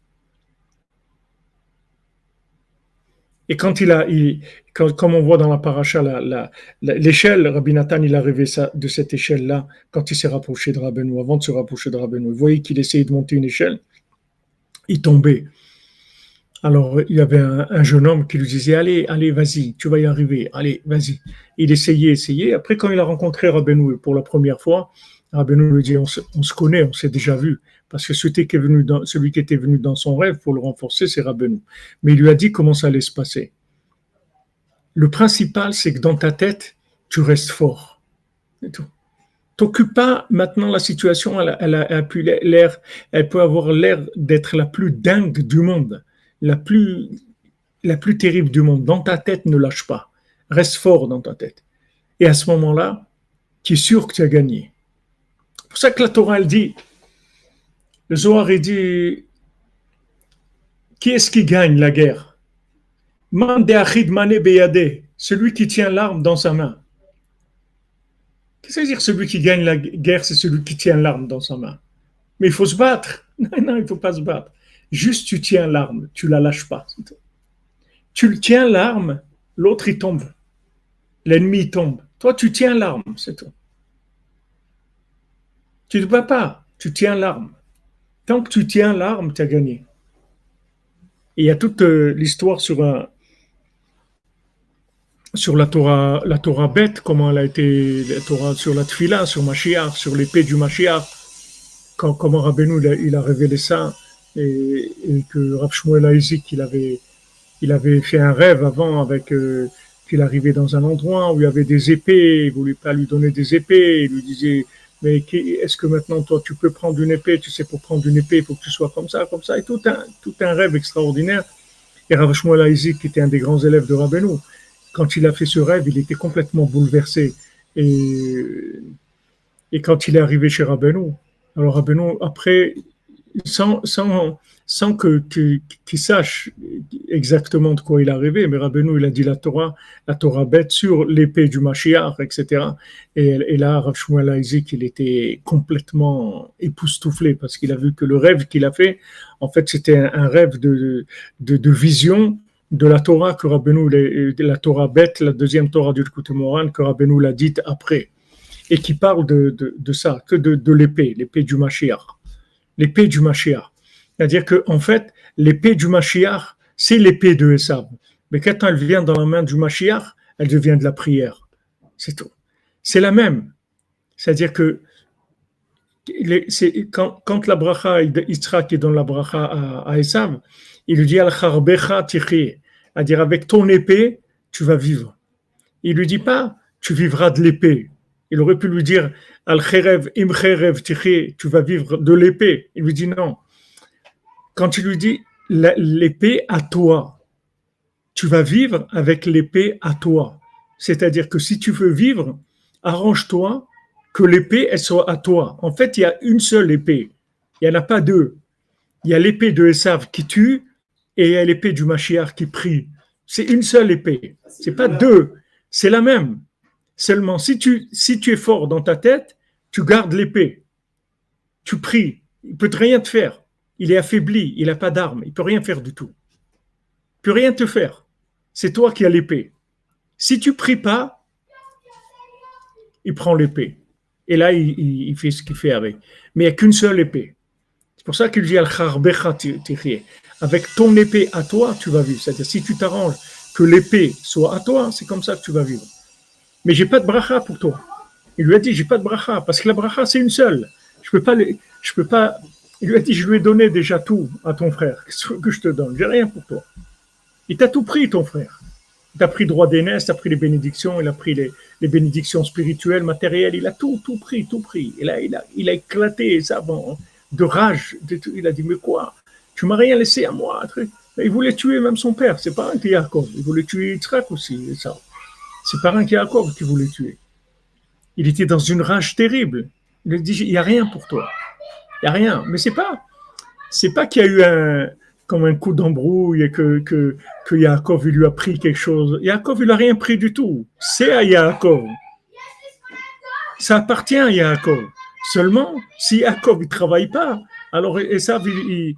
S1: Et quand comme on voit dans la paracha, l'échelle, Rabbi Nathan, il est arrivé de cette échelle-là quand il s'est rapproché de Rabbeinu, avant de se rapprocher de Rabbeinu. Vous voyez qu'il essayait de monter une échelle, il tombait. Alors, il y avait un jeune homme qui lui disait, allez, vas-y, tu vas y arriver, allez, vas-y. Il essayait. Après, quand il a rencontré Rabbeinu pour la première fois, Rabbeinu lui dit, on se connaît, on s'est déjà vu. Parce que celui qui était venu dans son rêve pour le renforcer, c'est Rabbeinu. Mais il lui a dit comment ça allait se passer. Le principal, c'est que dans ta tête, tu restes fort. C'est tout. T'occupes pas maintenant la situation, elle peut avoir l'air d'être la plus dingue du monde. La plus terrible du monde. Dans ta tête, ne lâche pas. Reste fort dans ta tête. Et à ce moment-là, tu es sûr que tu as gagné. C'est pour ça que la Torah, elle dit, le Zohar, il dit, qui est-ce qui gagne la guerre? Celui qui tient l'arme dans sa main. Qu'est-ce que ça veut dire celui qui gagne la guerre, c'est celui qui tient l'arme dans sa main? Mais il faut se battre. Non, il ne faut pas se battre. Juste, tu tiens l'arme, tu ne la lâches pas. Tu tiens l'arme, l'autre, il tombe. L'ennemi, il tombe. Toi, tu tiens l'arme, c'est tout. Tu ne te bats pas, tu tiens l'arme. Tant que tu tiens l'arme, tu as gagné. Et il y a toute l'histoire sur la Torah bête, comment elle a été, la Torah sur la Tfila, sur Mashiach, sur l'épée du Mashiach, comment Rabbeinu il a révélé ça, et que Rav Shmuel Isaac, il avait fait un rêve avant avec qu'il arrivait dans un endroit où il y avait des épées, il voulait pas lui donner des épées, il lui disait mais est-ce que maintenant toi tu peux prendre une épée, tu sais pour prendre une épée il faut que tu sois comme ça, et tout un rêve extraordinaire. Et Rav Shmuel Isaac, qui était un des grands élèves de Rabbeinu, quand il a fait ce rêve, il était complètement bouleversé. Et quand il est arrivé chez Rabbeinu, alors Rabbeinu, après, sans qu'il sache exactement de quoi il est arrivé, mais Rabbeinu, il a dit la Torah bête sur l'épée du Mashiach, etc. Et là, Rav Shmuel Isaac, il était complètement époustouflé parce qu'il a vu que le rêve qu'il a fait, en fait, c'était un rêve de vision de la Torah que Rabbeinu, la Torah bête, la deuxième Torah du Likutei Moharan que Rabbeinu l'a dite après, et qui parle de ça, que de l'épée du Mashiach. L'épée du Mashiach. C'est-à-dire que en fait, l'épée du Mashiach, c'est l'épée de Esav. Mais quand elle vient dans la main du Mashiach, elle devient de la prière. C'est tout. C'est la même. C'est-à-dire que quand la bracha, Yitzhak qui donne la bracha à Esav, il lui dit Al-Charbecha Tichi, c'est-à-dire avec ton épée, tu vas vivre. Il lui dit pas, tu vivras de l'épée. Il aurait pu lui dire Al-Cherev, Imcherev Tichi, tu vas vivre de l'épée. Il lui dit non. Quand il lui dit l'épée à toi, tu vas vivre avec l'épée à toi. C'est-à-dire que si tu veux vivre, arrange-toi que l'épée elle soit à toi. En fait, il y a une seule épée. Il n'y en a pas deux. Il y a l'épée de Esav qui tue et il y a l'épée du Mashiach qui prie. C'est une seule épée. C'est pas deux. C'est la même. Seulement, si tu es fort dans ta tête, tu gardes l'épée. Tu pries. Il ne peut rien te faire. Il est affaibli. Il n'a pas d'arme. Il ne peut rien faire du tout. Il ne peut rien te faire. C'est toi qui as l'épée. Si tu ne pries pas, il prend l'épée. Et là, il fait ce qu'il fait avec. Mais il n'y a qu'une seule épée. C'est pour ça qu'il dit Al-Charbecha Tichi. Avec ton épée à toi, tu vas vivre. C'est-à-dire, si tu t'arranges que l'épée soit à toi, c'est comme ça que tu vas vivre. Mais j'ai pas de bracha pour toi. Il lui a dit, j'ai pas de bracha, parce que la bracha, c'est une seule. Je peux pas. Il lui a dit, je lui ai donné déjà tout à ton frère. Qu'est-ce que je te donne? J'ai rien pour toi. Il t'a tout pris, ton frère. Il t'a pris droit d'aînesse, il a pris les bénédictions, il a pris les bénédictions spirituelles, matérielles, il a tout pris. Et là, il a éclaté ça de rage. Il a dit, mais quoi? Tu m'as rien laissé à moi. Il voulait tuer même son père. C'est pas un qui Yaakov. Il voulait tuer Yitzhak aussi. Ça. C'est par un qui Yaakov qui voulait tuer. Il était dans une rage terrible. Il a dit, il n'y a rien pour toi. Il n'y a rien. Mais c'est pas qu'il y a eu comme un coup d'embrouille et que Yaakov il lui a pris quelque chose. Yaakov, il n'a rien pris du tout. C'est à Yaakov. Ça appartient à Yaakov. Seulement, si Yaakov ne travaille pas, alors Esav, il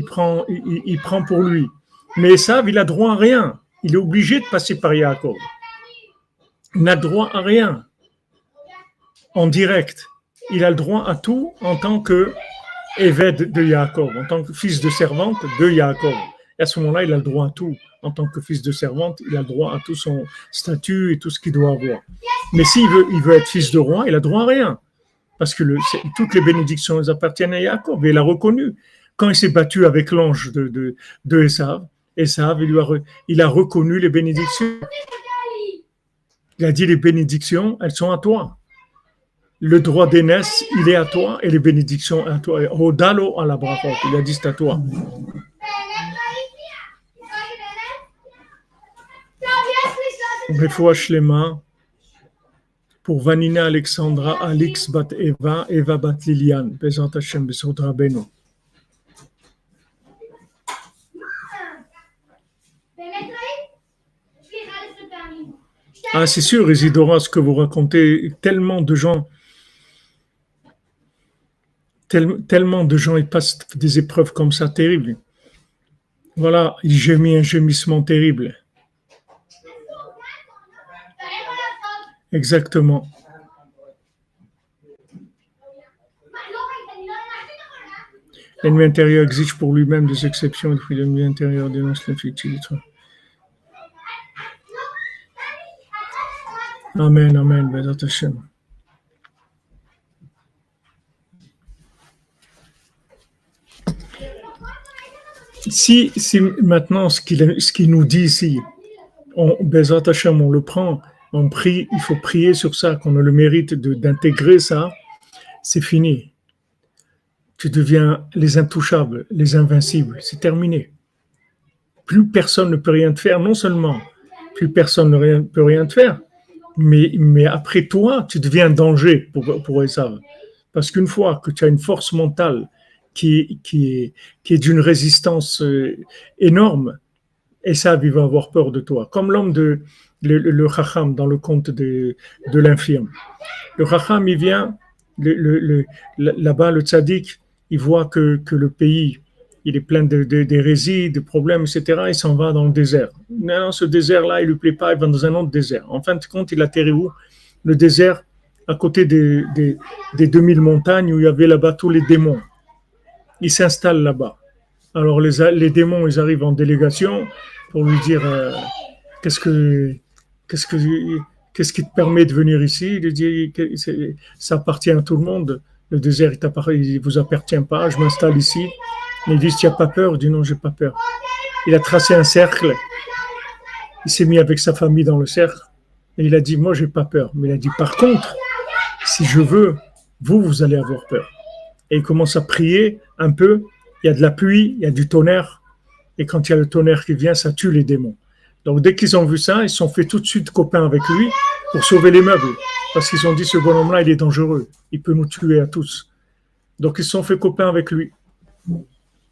S1: prend pour lui. Mais Esav, il a droit à rien. Il est obligé de passer par Yaakov. Il n'a droit à rien en direct. Il a le droit à tout en tant que Éved de Yaakov, en tant que fils de servante de Yaakov. Et à ce moment-là, il a le droit à tout. En tant que fils de servante, il a le droit à tout son statut et tout ce qu'il doit avoir. Mais s'il veut être fils de roi, il a droit à rien. Parce que toutes les bénédictions elles appartiennent à Yaakov. Et il a reconnu. Quand il s'est battu avec l'ange de Esav, il a reconnu les bénédictions. Il a dit les bénédictions, elles sont à toi. Le droit d'aînesse, il est à toi et les bénédictions à toi. Rodalo à la brachot, il a dit c'est à toi. Refoua Shlema pour Vanina Alexandra, Alix bat Eva, Eva bat Liliane, Bezrat Hashem Besod Rabbeinu. Ah, c'est sûr, Isidora, ce que vous racontez, tellement de gens ils passent des épreuves comme ça terribles. Voilà, il gémit un gémissement terrible. Exactement. L'ennemi intérieur exige pour lui-même des exceptions, et puis l'ennemi intérieur dénonce l'infutilité. Amen, amen, Bezat Hashem. Si maintenant ce qu'il nous dit ici, Bezat Hashem, on le prend, on prie, il faut prier sur ça, qu'on a le mérite d'intégrer ça, c'est fini. Tu deviens les intouchables, les invincibles, c'est terminé. Plus personne ne peut rien te faire, non seulement plus personne ne peut rien te faire, mais après toi, tu deviens un danger pour Esav. Parce qu'une fois que tu as une force mentale qui est d'une résistance énorme, Esav, il va avoir peur de toi. Comme l'homme le Chacham dans le conte de l'infirme. Le Chacham, il vient, là-bas, le tzaddik, il voit que le pays, il est plein d'hérésies, de problèmes, etc. Il s'en va dans le désert. Non, ce désert-là, il ne lui plaît pas, il va dans un autre désert. En fin de compte, il atterrit où? Le désert, à côté des 2000 montagnes où il y avait là-bas tous les démons. Il s'installe là-bas. Alors, les démons, ils arrivent en délégation pour lui dire qu'est-ce qui te permet de venir ici? Il lui dit ça appartient à tout le monde. Le désert, il ne vous appartient pas. Je m'installe ici. Il dit, tu n'as pas peur? Il dit, non, je n'ai pas peur. Il a tracé un cercle. Il s'est mis avec sa famille dans le cercle. Et il a dit, moi, je n'ai pas peur. Mais il a dit, par contre, si je veux, vous allez avoir peur. Et il commence à prier un peu. Il y a de la pluie, il y a du tonnerre. Et quand il y a le tonnerre qui vient, ça tue les démons. Donc, dès qu'ils ont vu ça, ils se sont fait tout de suite copains avec lui pour sauver les meubles. Parce qu'ils ont dit, ce bonhomme-là, il est dangereux. Il peut nous tuer à tous. Donc, ils se sont fait copains avec lui.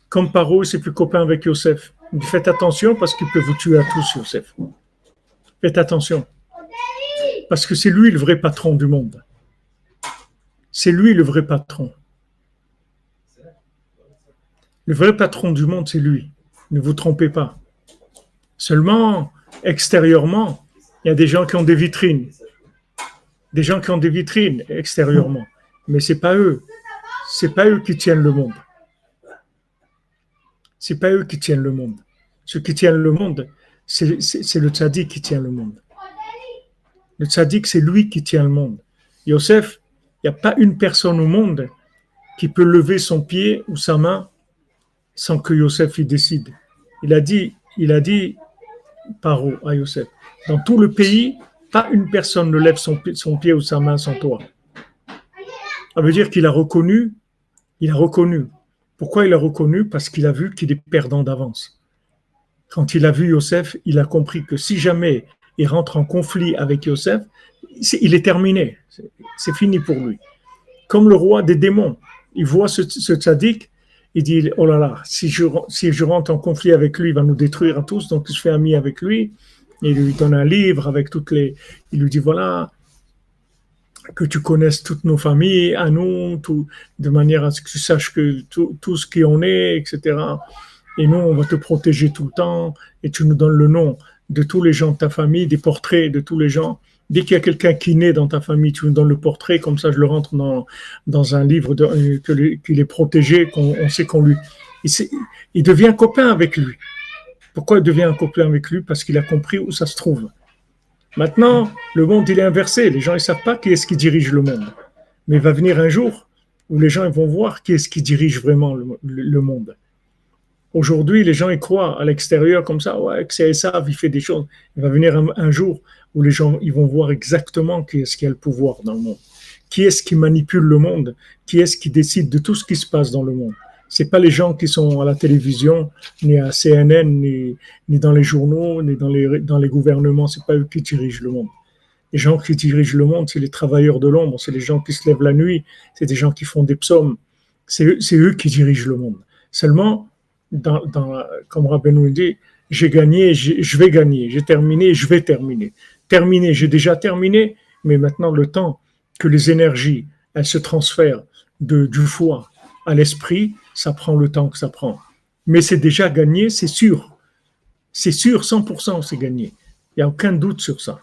S1: Comme Paro, il s'est fait copain avec Yosef. Il dit, faites attention parce qu'il peut vous tuer à tous, Yosef. Faites attention. Parce que c'est lui le vrai patron du monde. C'est lui le vrai patron. Le vrai patron du monde, c'est lui. Ne vous trompez pas. Seulement, extérieurement, il y a des gens qui ont des vitrines. Des gens qui ont des vitrines extérieurement. Mais ce n'est pas eux. Ce n'est pas eux qui tiennent le monde. Ce n'est pas eux qui tiennent le monde. Ceux qui tiennent le monde, c'est le tzaddik qui tient le monde. Le tzaddik, c'est lui qui tient le monde. Yosef, il n'y a pas une personne au monde qui peut lever son pied ou sa main sans que Yosef y décide. Il a dit Paro à Yosef, dans tout le pays, pas une personne ne lève son pied ou sa main sans toi. Ça veut dire qu'il a reconnu. Pourquoi il a reconnu? Parce qu'il a vu qu'il est perdant d'avance. Quand il a vu Yosef, il a compris que si jamais il rentre en conflit avec Yosef, il est terminé. C'est fini pour lui. Comme le roi des démons, il voit ce tzaddik il dit, oh là là, si je rentre en conflit avec lui, il va nous détruire à tous, donc il se fait ami avec lui, et il lui donne un livre avec il lui dit, voilà, que tu connaisses toutes nos familles, à nous, de manière à ce que tu saches que tout ce qui on est, etc. Et nous, on va te protéger tout le temps, et tu nous donnes le nom de tous les gens de ta famille, des portraits de tous les gens. Dès qu'il y a quelqu'un qui naît dans ta famille, tu nous donnes le portrait, comme ça je le rentre dans un livre qu'il est protégé, qu'on sait qu'on lui... Il devient copain avec lui. Pourquoi il devient un copain avec lui? Parce qu'il a compris où ça se trouve. Maintenant, le monde, il est inversé. Les gens, ils ne savent pas qui est-ce qui dirige le monde. Mais il va venir un jour où les gens ils vont voir qui est-ce qui dirige vraiment le monde. Aujourd'hui, les gens ils croient à l'extérieur comme ça, ouais, que c'est ça, il fait des choses. Il va venir un jour où les gens ils vont voir exactement qui est-ce qui a le pouvoir dans le monde. Qui est-ce qui manipule le monde? Qui est-ce qui décide de tout ce qui se passe dans le monde? C'est pas les gens qui sont à la télévision, ni à CNN, ni dans les journaux, ni dans les gouvernements. C'est pas eux qui dirigent le monde. Les gens qui dirigent le monde, c'est les travailleurs de l'ombre, c'est les gens qui se lèvent la nuit, c'est des gens qui font des psaumes. C'est eux qui dirigent le monde. Seulement, comme Rabbeinu dit, j'ai gagné, je vais gagner, j'ai terminé, je vais terminer. Terminé, j'ai déjà terminé, mais maintenant le temps que les énergies, elles se transfèrent du foie à l'esprit, ça prend le temps que ça prend. Mais c'est déjà gagné, c'est sûr. C'est sûr, 100% c'est gagné. Il n'y a aucun doute sur ça.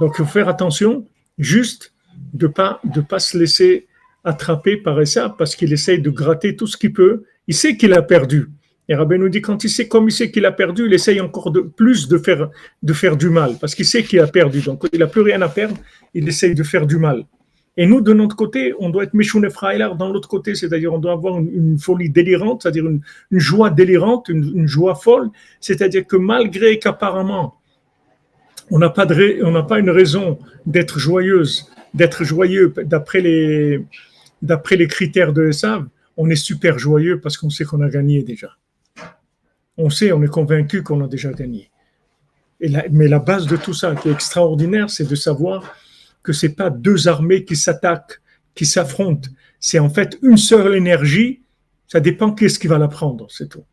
S1: Donc, il faut faire attention, juste de pas se laisser attraper par ça, parce qu'il essaye de gratter tout ce qu'il peut. Il sait qu'il a perdu. Et Rabbi nous dit, quand comme il sait qu'il a perdu, il essaye encore plus de faire du mal, parce qu'il sait qu'il a perdu. Donc, il n'a plus rien à perdre, il essaye de faire du mal. Et nous, de notre côté, on doit être Meshune Frailar dans l'autre côté, c'est-à-dire on doit avoir une folie délirante, c'est-à-dire une joie délirante, une joie folle, c'est-à-dire que malgré qu'apparemment, on n'a pas une raison d'être joyeux d'après les critères de Esav, on est super joyeux parce qu'on sait qu'on a gagné déjà. On est convaincu qu'on a déjà gagné. Mais la base de tout ça qui est extraordinaire, c'est de savoir que c'est pas deux armées qui s'attaquent, qui s'affrontent. C'est en fait une seule énergie. Ça dépend qui est-ce qui va la prendre, c'est tout.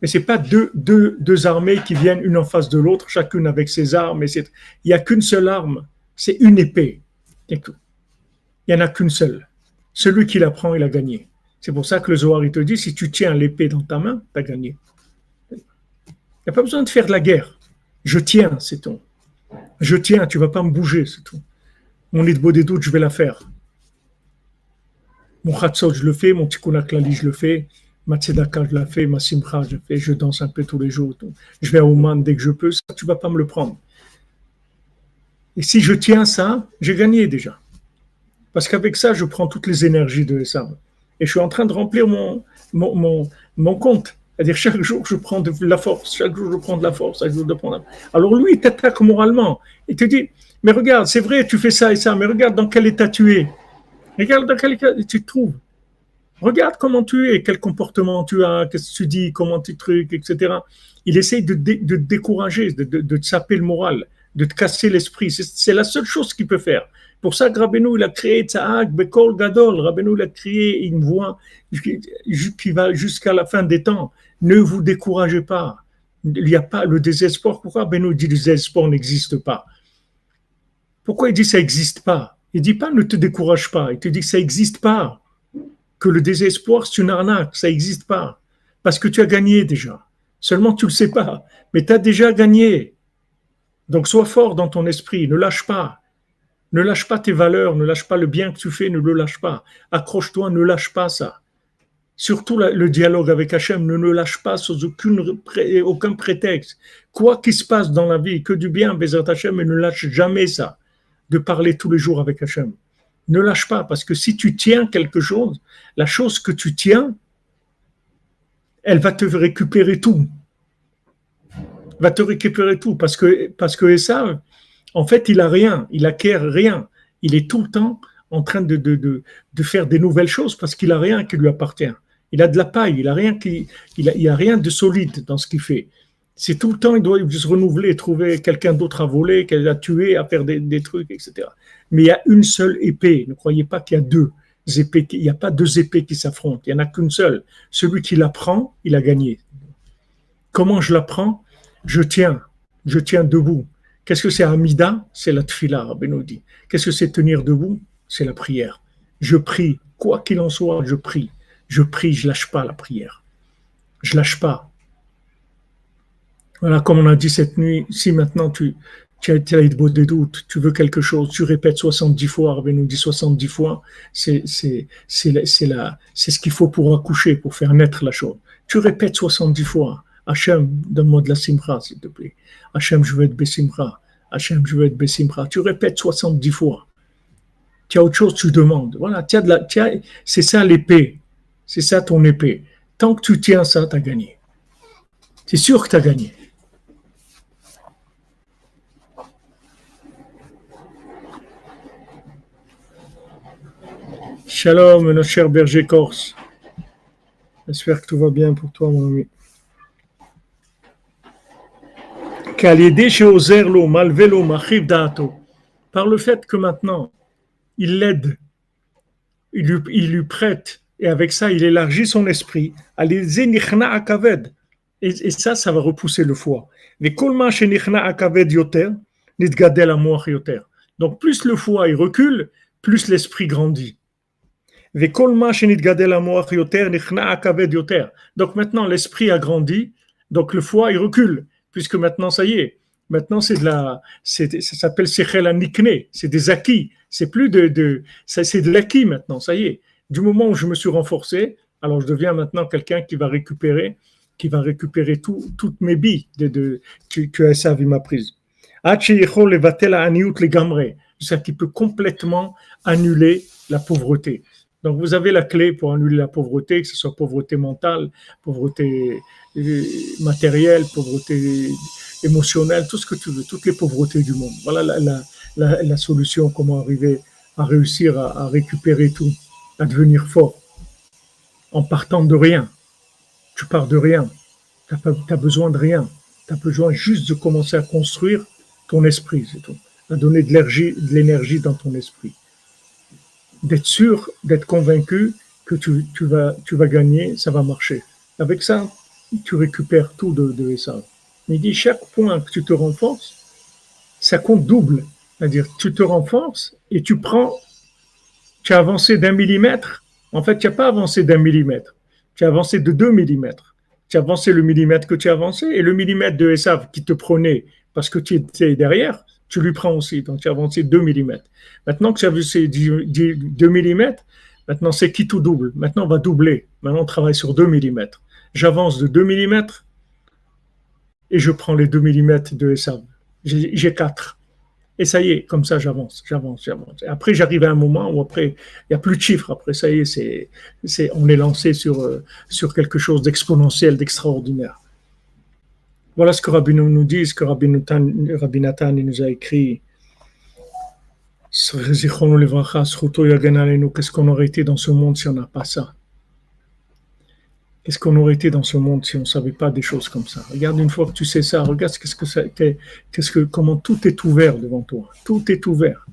S1: Mais c'est pas deux armées qui viennent une en face de l'autre, chacune avec ses armes. Il n'y a qu'une seule arme, c'est une épée. Il n'y en a qu'une seule. Celui qui la prend, il a gagné. C'est pour ça que le Zohar, il te dit, si tu tiens l'épée dans ta main, tu as gagné. Il n'y a pas besoin de faire de la guerre. Je tiens, c'est tout. Je tiens, tu ne vas pas me bouger, c'est tout. Mon Idbo des doutes, je vais la faire. Mon Khatsot, je le fais. Mon Tikkun HaKlali, je le fais. Ma Tzedaka, je la fais. Ma Simcha, je le fais. Je danse un peu tous les jours. Je vais à Ouman dès que je peux. Ça, tu ne vas pas me le prendre. Et si je tiens ça, j'ai gagné déjà. Parce qu'avec ça, je prends toutes les énergies de ça. Et je suis en train de remplir mon compte. C'est-à-dire, chaque jour, je prends de la force. Chaque jour, je prends de la force. Chaque jour, je prends de la force. Alors lui, il t'attaque moralement. Il te dit, mais regarde, c'est vrai, tu fais ça et ça, mais regarde dans quel état tu es. Regarde dans quel état tu te trouves. Regarde comment tu es, quel comportement tu as, qu'est-ce que tu dis, comment tu trucs, etc. Il essaye de te décourager, de te saper le moral, de te casser l'esprit. C'est la seule chose qu'il peut faire. Pour ça que Rabbeinu, il a créé Tzahak, Bekol Gadol. Rabbeinu, il a créé une voix qui va jusqu'à la fin des temps. Ne vous découragez pas. Il n'y a pas le désespoir. Pourquoi Rabbeinu dit que le désespoir n'existe pas? Pourquoi il dit que ça n'existe pas? Il ne dit pas ne te décourage pas. Il te dit que ça n'existe pas. Que le désespoir, c'est une arnaque. Ça n'existe pas. Parce que tu as gagné déjà. Seulement, tu ne le sais pas. Mais tu as déjà gagné. Donc, sois fort dans ton esprit. Ne lâche pas. Ne lâche pas tes valeurs, ne lâche pas le bien que tu fais, ne le lâche pas. Accroche-toi, ne lâche pas ça. Surtout le dialogue avec Hachem, ne le lâche pas sous aucun prétexte. Quoi qu'il se passe dans la vie, que du bien, Bezrat Hachem, et ne lâche jamais ça, de parler tous les jours avec Hachem. Ne lâche pas, parce que si tu tiens quelque chose, la chose que tu tiens, elle va te récupérer tout. Va te récupérer tout, parce que Esav, en fait, il a rien, il acquiert rien. Il est tout le temps en train de faire des nouvelles choses parce qu'il a rien qui lui appartient. Il a de la paille, il a rien de solide dans ce qu'il fait. C'est tout le temps, il doit se renouveler, trouver quelqu'un d'autre à voler, qu'elle a tué, à faire des trucs, etc. Mais il y a une seule épée. Ne croyez pas qu'il y a deux. épées, il n'y a pas deux épées qui s'affrontent, il n'y en a qu'une seule. Celui qui la prend, il a gagné. Comment je la prends? Je tiens debout. Qu'est-ce que c'est Amida? C'est la tfila, Rabbeinu dit. Qu'est-ce que c'est tenir debout? C'est la prière. Je prie, quoi qu'il en soit, je prie. Je prie, je lâche pas la prière. Je lâche pas. Voilà, comme on a dit cette nuit, si maintenant tu as des doutes, tu veux quelque chose, tu répètes 70 fois, Rabbeinu dit 70 fois, c'est ce qu'il faut pour accoucher, pour faire naître la chose. Tu répètes 70 fois, Hachem, donne-moi de la simra, s'il te plaît. Hachem, je veux être Bessimra. Hachem, je veux être Bessimra. Tu répètes 70 fois. Tu as autre chose, tu demandes. Voilà, c'est ça l'épée. C'est ça ton épée. Tant que tu tiens ça, tu as gagné. C'est sûr que tu as gagné. Shalom, notre cher berger corse. J'espère que tout va bien pour toi, mon ami. Par le fait que maintenant, il l'aide, il lui prête, et avec ça, il élargit son esprit. Et ça va repousser le foie. Donc, plus le foie il recule, plus l'esprit grandit. Donc maintenant, l'esprit a grandi, donc le foie il recule, puisque maintenant, ça y est. Maintenant, ça s'appelle Sechel Anikne, c'est des acquis. C'est plus c'est de l'acquis maintenant, ça y est. Du moment où je me suis renforcé, alors je deviens maintenant quelqu'un qui va récupérer toutes mes billes que Esav m'a prises. C'est-à-dire qu'il peut complètement annuler la pauvreté. Donc vous avez la clé pour annuler la pauvreté, que ce soit pauvreté mentale, pauvreté matérielle, pauvreté émotionnelle, tout ce que tu veux, toutes les pauvretés du monde. Voilà la solution, comment arriver à réussir à récupérer tout, à devenir fort, en partant de rien. Tu pars de rien, tu n'as besoin de rien, tu as besoin juste de commencer à construire ton esprit, c'est tout, à donner de l'énergie dans ton esprit. D'être sûr, d'être convaincu que tu vas gagner, ça va marcher. Avec ça, tu récupères tout de Esav. Il dit, chaque point que tu te renforces, ça compte double. C'est-à-dire, tu te renforces et tu as avancé d'1 millimètre. En fait, tu n'as pas avancé d'1 millimètre. Tu as avancé de 2 millimètres. Tu as avancé le millimètre que tu as avancé et le millimètre de Esav qui te prenait parce que tu étais derrière, tu lui prends aussi. Donc, tu as avancé 2 millimètres. Maintenant que tu as vu ces 2 millimètres, maintenant c'est qui tout double. Maintenant, on va doubler. Maintenant, on travaille sur 2 millimètres. J'avance de 2 millimètres et je prends les 2 millimètres de Esav. J'ai 4. Et ça y est, comme ça, j'avance. Et après, j'arrive à un moment où après, il n'y a plus de chiffres. Après, ça y est, on est lancé sur quelque chose d'exponentiel, d'extraordinaire. Voilà ce que Rabbi nous dit, ce que Rabbi Nathan nous a écrit. Qu'est-ce qu'on aurait été dans ce monde si on n'a pas ça? Qu'est-ce qu'on aurait été dans ce monde si on ne savait pas des choses comme ça? Regarde, une fois que tu sais ça, regarde comment tout est ouvert devant toi. Tout est ouvert.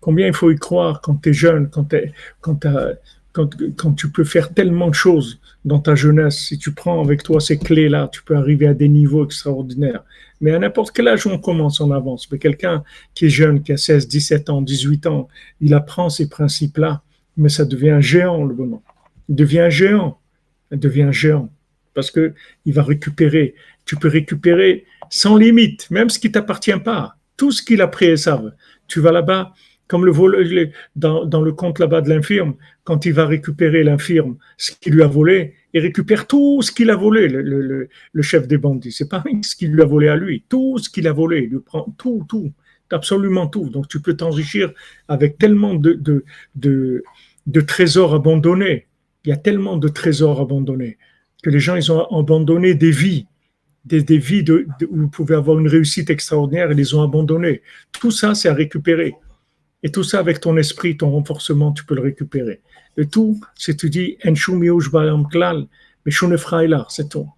S1: Combien il faut y croire quand tu es jeune, quand tu peux faire tellement de choses dans ta jeunesse. Si tu prends avec toi ces clés-là, tu peux arriver à des niveaux extraordinaires. Mais à n'importe quel âge où on commence, on avance. Mais quelqu'un qui est jeune, qui a 16, 17 ans, 18 ans, il apprend ces principes-là, mais ça devient un géant, le moment. Il devient un géant. Elle devient géant parce que il va récupérer. Tu peux récupérer sans limite, même ce qui t'appartient pas, tout ce qu'il a pris Esav. Tu vas là-bas, comme dans le conte là-bas de l'infirme, quand il va récupérer l'infirme, ce qu'il lui a volé, il récupère tout ce qu'il a volé, le chef des bandits. C'est pas ce qu'il lui a volé à lui, tout ce qu'il a volé, il lui prend tout, absolument tout. Donc tu peux t'enrichir avec tellement de trésors abandonnés. Il y a tellement de trésors abandonnés que les gens, ils ont abandonné des vies, des vies où ils pouvaient avoir une réussite extraordinaire, ils les ont abandonnées. Tout ça, c'est à récupérer. Et tout ça, avec ton esprit, ton renforcement, tu peux le récupérer. Et tout, c'est tu dis, c'est tout.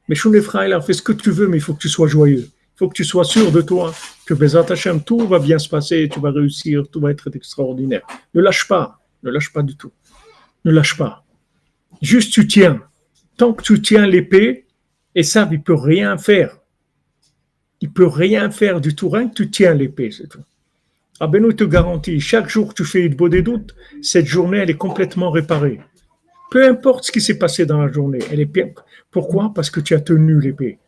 S1: Mais fais ce que tu veux, mais il faut que tu sois joyeux. Il faut que tu sois sûr de toi, que Bezat Hashem, tout va bien se passer, tu vas réussir, tout va être extraordinaire. Ne lâche pas du tout. Ne lâche pas. Juste tu tiens. Tant que tu tiens l'épée, Esav, il ne peut rien faire. Il ne peut rien faire du tout. Rien que tu tiens l'épée, c'est tout. Rabbeinu te garantit, chaque jour que tu fais une des doutes, cette journée, elle est complètement réparée. Peu importe ce qui s'est passé dans la journée, elle est bien. Pourquoi? Parce que tu as tenu l'épée.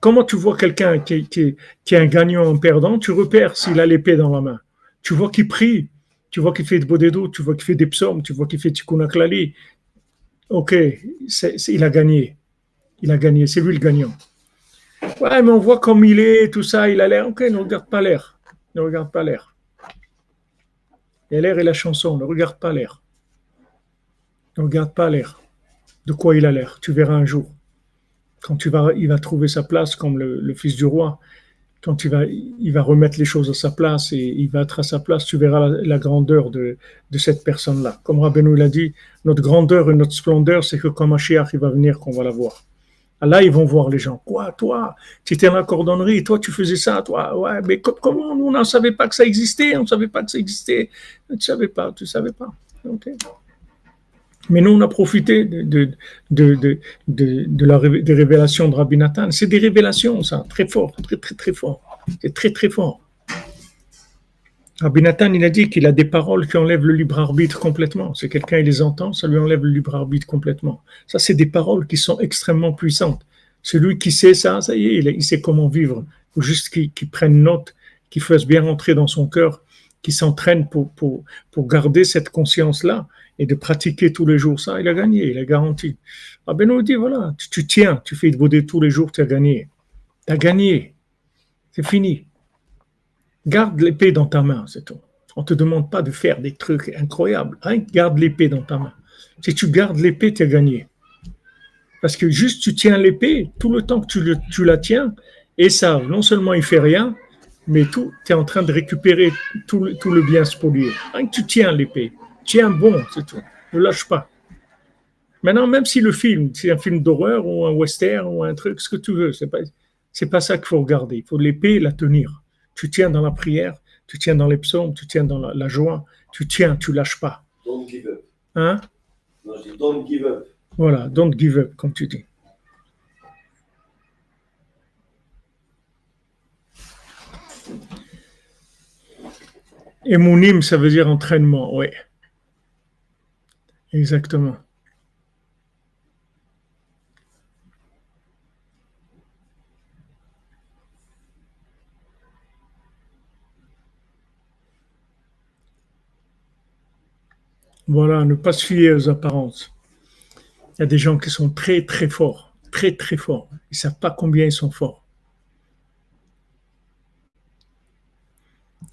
S1: Comment tu vois quelqu'un qui est un gagnant en perdant? Tu repères s'il a l'épée dans la main. Tu vois qu'il prie, tu vois qu'il fait de bodédo, tu vois qu'il fait des psaumes, tu vois qu'il fait tikkun haklali. Ok, il a gagné. Il a gagné, c'est lui le gagnant. Ouais, mais on voit comme il est, tout ça, il a l'air. Ok, ne regarde pas l'air. Ne regarde pas l'air. Il y a l'air et la chanson, ne regarde pas l'air. Ne regarde pas l'air. De quoi il a l'air? Tu verras un jour. Quand il va trouver sa place comme le fils du roi, quand il va remettre les choses à sa place et il va être à sa place, tu verras la grandeur de cette personne-là. Comme Rabbeinu l'a dit, notre grandeur et notre splendeur, c'est que quand Mashiach il va venir, qu'on va la voir. Là, ils vont voir les gens. Quoi, toi, tu étais dans la cordonnerie, toi, tu faisais ça, toi. Ouais, mais comment nous, on n'en savait pas que ça existait, on ne savait pas que ça existait. Tu ne savais pas, tu ne savais pas. Okay. Mais nous, on a profité des révélations de Rabbi Nathan. C'est des révélations, ça, très fort, très, très, très fort. C'est très, très fort. Rabbi Nathan, il a dit qu'il a des paroles qui enlèvent le libre arbitre complètement. Si quelqu'un il les entend, ça lui enlève le libre arbitre complètement. Ça, c'est des paroles qui sont extrêmement puissantes. Celui qui sait ça, ça y est, il sait comment vivre. Il faut juste qu'il prenne note, qu'il fasse bien rentrer dans son cœur, qu'il s'entraîne pour garder cette conscience-là et de pratiquer tous les jours ça. Il a gagné, il a garanti. Rabbi nous dit, voilà, tu tiens, tu fais de baudet tous les jours, tu as gagné. Tu as gagné. C'est fini. Garde l'épée dans ta main, c'est tout. On ne te demande pas de faire des trucs incroyables. Hein? Garde l'épée dans ta main. Si tu gardes l'épée, tu as gagné. Parce que juste tu tiens l'épée, tout le temps que tu la tiens, et ça, non seulement il ne fait rien, mais tu es en train de récupérer tout le bien spolié. Rien que tu tiens l'épée. Tiens bon, c'est tout. Ne lâche pas. Maintenant, même si le film, c'est un film d'horreur ou un western ou un truc, ce que tu veux, c'est pas ça qu'il faut regarder. Il faut l'épée, la tenir. Tu tiens dans la prière, tu tiens dans les psaumes, tu tiens dans la joie, tu tiens, tu lâches pas.
S2: Don't give up.
S1: Hein?
S2: Non, je dis don't give up.
S1: Voilà, don't give up, comme tu dis. Emunim, ça veut dire entraînement, oui. Exactement. Voilà, ne pas se fier aux apparences. Il y a des gens qui sont très, très forts. Très, très forts. Ils ne savent pas combien ils sont forts.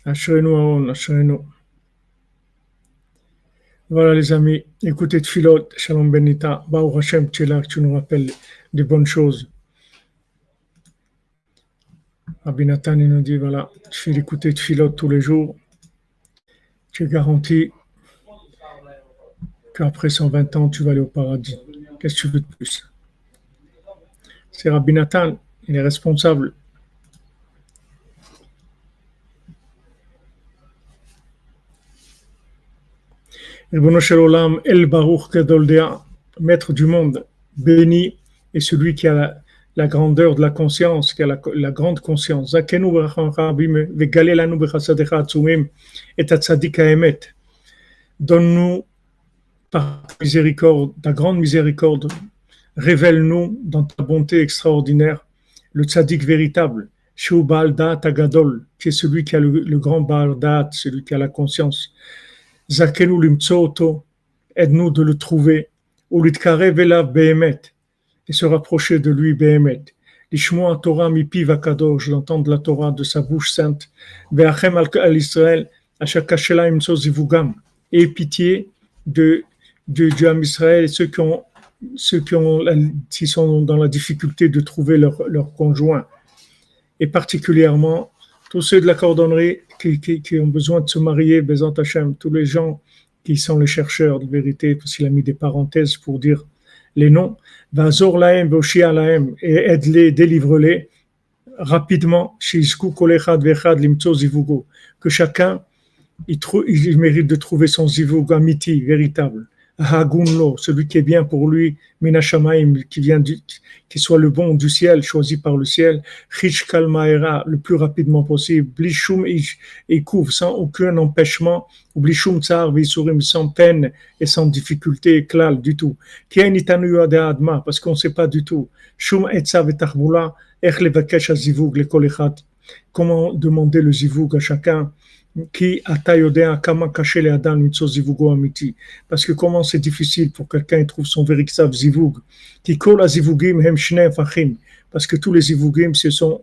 S1: Ashrenu Aon, Ashrenu. Voilà les amis, écoutez Tfilot, Shalom Benita, Baruch Hashem, tu es là, tu nous rappelles des bonnes choses. Rabbi Nathan, il nous dit, voilà, tu fais écouter Tfilot tous les jours, tu es garanti qu'après 120 ans, tu vas aller au paradis. Qu'est-ce que tu veux de plus? C'est Rabbi Nathan, il est responsable. Ribono Shel Olam, El Baruch Gadol Dea, maître du monde, béni, et celui qui a la grandeur de la conscience, qui a la grande conscience. Zakenu Baracham Rabim, Vegale Lanu Bechasadecha Atzumim, et Tzadik Haemet. Donne-nous par miséricorde, ta grande miséricorde, révèle-nous dans ta bonté extraordinaire le tzaddik véritable, Shu Baal Da'at Agadol, qui est celui qui a le grand Baal Da'at, celui qui a la conscience. Zakenu limtsoto, aide-nous de le trouver, ou litkarev elav behemet, et se rapprocher de lui behemet. Lishmoa Torah mipi vakadosh, d'entendre la Torah de sa bouche sainte, ve'achem al Israël, ashakashela imtso zivugam, et pitié de Dieu à Israël et ceux qui sont dans la difficulté de trouver leur conjoint, et particulièrement tous ceux de la cordonnerie qui ont besoin de se marier, Bezant Hashem, tous les gens qui sont les chercheurs de vérité, parce qu'il a mis des parenthèses pour dire les noms, Vazor lahem, Voshia lahem, et aide-les, délivre-les rapidement, Shizku kolechad vechad limtso zivugo, que chacun il mérite de trouver son zivug amiti véritable. Hagunlo, celui qui est bien pour lui, Minashamaim, qui soit le bon du ciel, choisi par le ciel, Chish Kalmaera, le plus rapidement possible, Blishum Ikouf, sans aucun empêchement, ou Blishum Tsar Visurim, sans peine et sans difficulté, klal, du tout. Kien Itanu Adma, parce qu'on ne sait pas du tout. Shum Etzav et Tarbula, Ech Levakesh Azivug, le Kolechat. Comment demander le zivug à chacun? Qui kama cacher les adam zivugo amiti. Parce que comment c'est difficile pour quelqu'un trouve son véritable zivug. Qui kol zivugim hem shnei fachim. Parce que tous les zivugim ce sont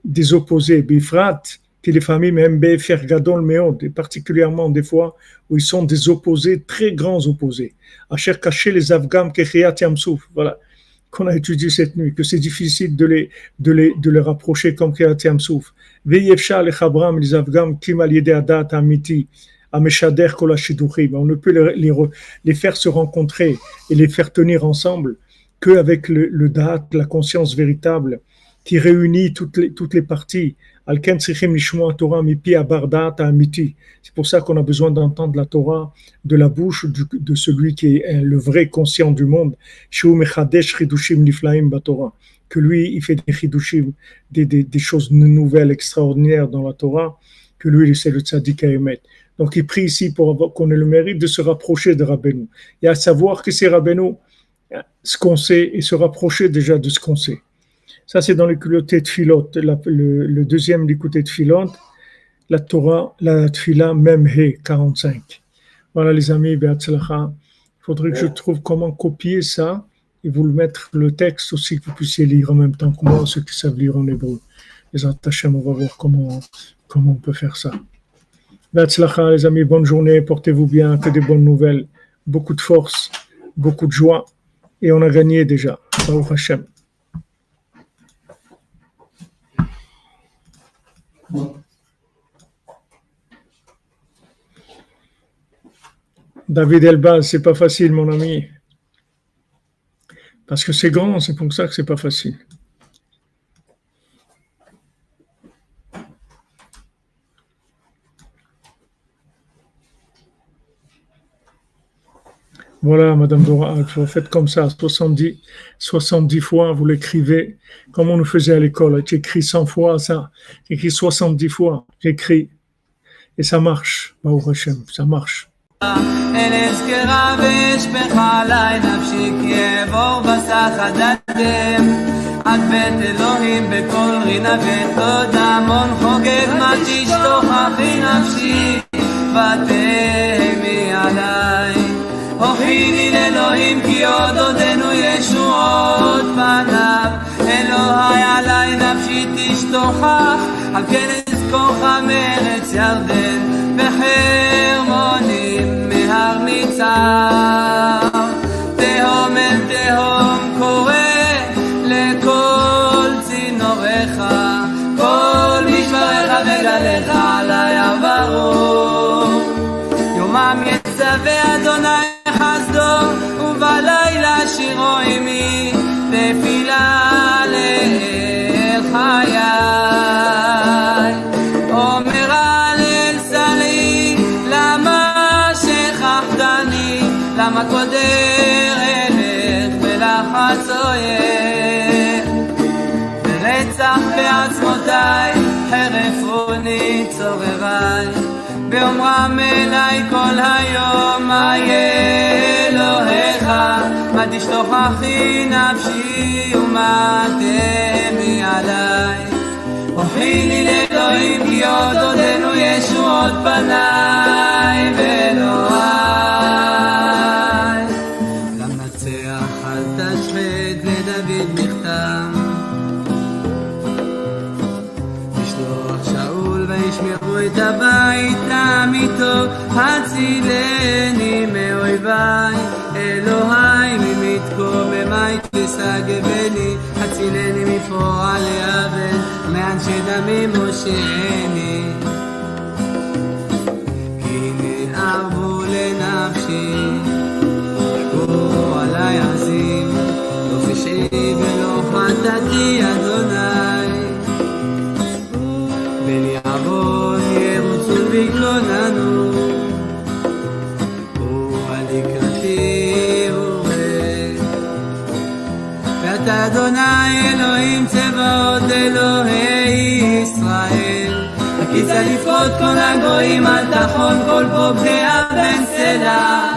S1: des opposés. Bifrat que les familles même befer gadol meod, et particulièrement des fois où ils sont des opposés, très grands opposés. Asher cacher les avgam kechiyat yamsouf. Voilà. Qu'on a étudié cette nuit, que c'est difficile de les rapprocher comme Kriyat Yamsouf. Ve'yefshar lechabram les avgam kim al yedei adat amiti ameshader kol hashiduchim. On ne peut les faire se rencontrer et les faire tenir ensemble qu'avec le da'at, la conscience véritable qui réunit toutes les parties. Alken tzrichim lishmoa Torah mipi abar da'at amiti. C'est pour ça qu'on a besoin d'entendre la Torah de la bouche de celui qui est le vrai conscient du monde. Shu mechadesh chidushim niflaim baTorah. Que lui, il fait des chidushim, des choses nouvelles, extraordinaires dans la Torah, que lui, c'est le tzaddik Haemet. Donc, il prie ici pour qu'on ait le mérite de se rapprocher de Rabbeinu. Et à savoir que c'est Rabbeinu, ce qu'on sait, et se rapprocher déjà de ce qu'on sait. Ça, c'est dans l'écouté de Philot, le deuxième l'écouté de Philot, la Torah, la Tfila, même He, 45. Voilà, les amis, Be'atzlacha. Il faudrait que je trouve comment copier ça et vous le mettre le texte aussi, que vous puissiez lire en même temps que moi, ceux qui savent lire en hébreu. Les attachés, on va voir comment on peut faire ça. Be'atzlacha, les amis, bonne journée, portez-vous bien, que des bonnes nouvelles, beaucoup de force, beaucoup de joie, et on a gagné déjà. Baruch Hashem. David Elbaz, c'est pas facile, mon ami. Parce que c'est grand, c'est pour ça que c'est pas facile. Voilà, Madame Dora, vous faites comme ça, 70 fois, vous l'écrivez, comme on nous faisait à l'école. J'écris 100 fois ça, j'écris 70 fois, j'écris. Et ça marche, Baruch Hashem, ça marche.
S3: אל אזכרה ואשפך עלי נפשי כי אעבור בסך הדתם עד בית אלוהים בכל רינה ותודה מון חוגג מה תשתוכחי נפשי ותהמי עלי הוכיני לאלוהים כי עוד עודנו ישועות פניו אלוהי עלי נפשי תשתוכח על כן אזכוך מארץ ירדן בחרמונים מהר מצר תהום אל תהום קורא לכל צינוריך כל משמריך וגליך עלי עברו יומם יצווה אדוני חסדו ובלילה שירו עמי תפילה לאל חיי אומר הלל סלי למה שכחתני למה קודר אלך ולחצויך ורצח בעצמותיי חרפוני צורריי באומרם אליי כל היום איה אלוהיך מה תשתוכחי נפשי ומה תהמי עליי הוכיני לאלוהים כי עוד עודנו ישועות פניי ואלוהי למנצח אל תשחט לדוד מכתב לשלוח שאול וישמרו את הבית עמיתו הצילני מאויביי אלוהי ממתקוממי תסגבני הצילני מפועל יבן מאנשי דמים מושעני הנה ארבו לנפשי יקורו עלי עזים לא פשעי ולא חטאתי אדוני וליעבון ירוצו ויתלוננו הוא לקראתי אתה אדוני אלוהים צבאות אלוהי ישראל. הכיסא לפחות כל הגויים על תחון כל פוקדי אבן סלע.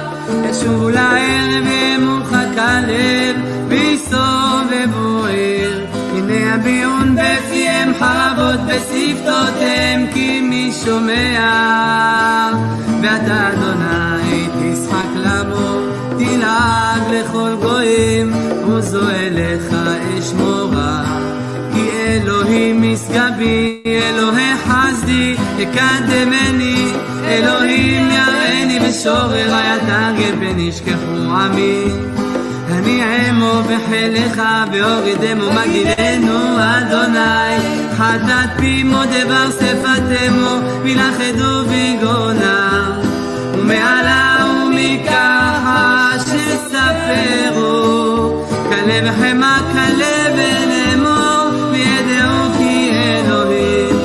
S3: ישובו לערב ימוחק הלב ויסובבו עיר. הנה הביון בפיהם חרבות בשפתותיהם כי מי שומע. ואתה אדוני תשחק למו תלעג לכל גויים וזו אליך אשמורה. כי אלוהים משגבי אלוהי חסדי יקדמני אלוהים יראני בשורר יתרגם ונשכחו עמי. אני עמו בחילך והורידמו מגדילנו אדוני. חטאת פי דבר שפתמו ולכדו בגרונם ומעלה ומככה שספרו כלה וחמה כלה ולאמור וידעו כי אלוהים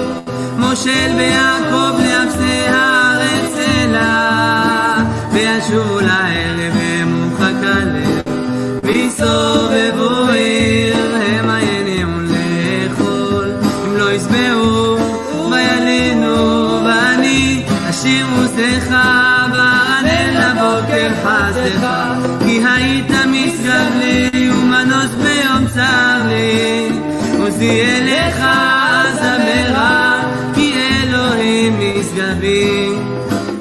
S3: מושל ויעקב לאפסי הארץ אלה. וישובו לערב ומוחק הלב ויסובבו עיר. הם יניעו לאכול אם לא ישבעו וילינו ואני אשיר מוסך ואענה לבוקר חסדך. כי היית משגב לי ומנוס ביום צר לי עוזי אליך אזמרה. כי אלוהים משגבי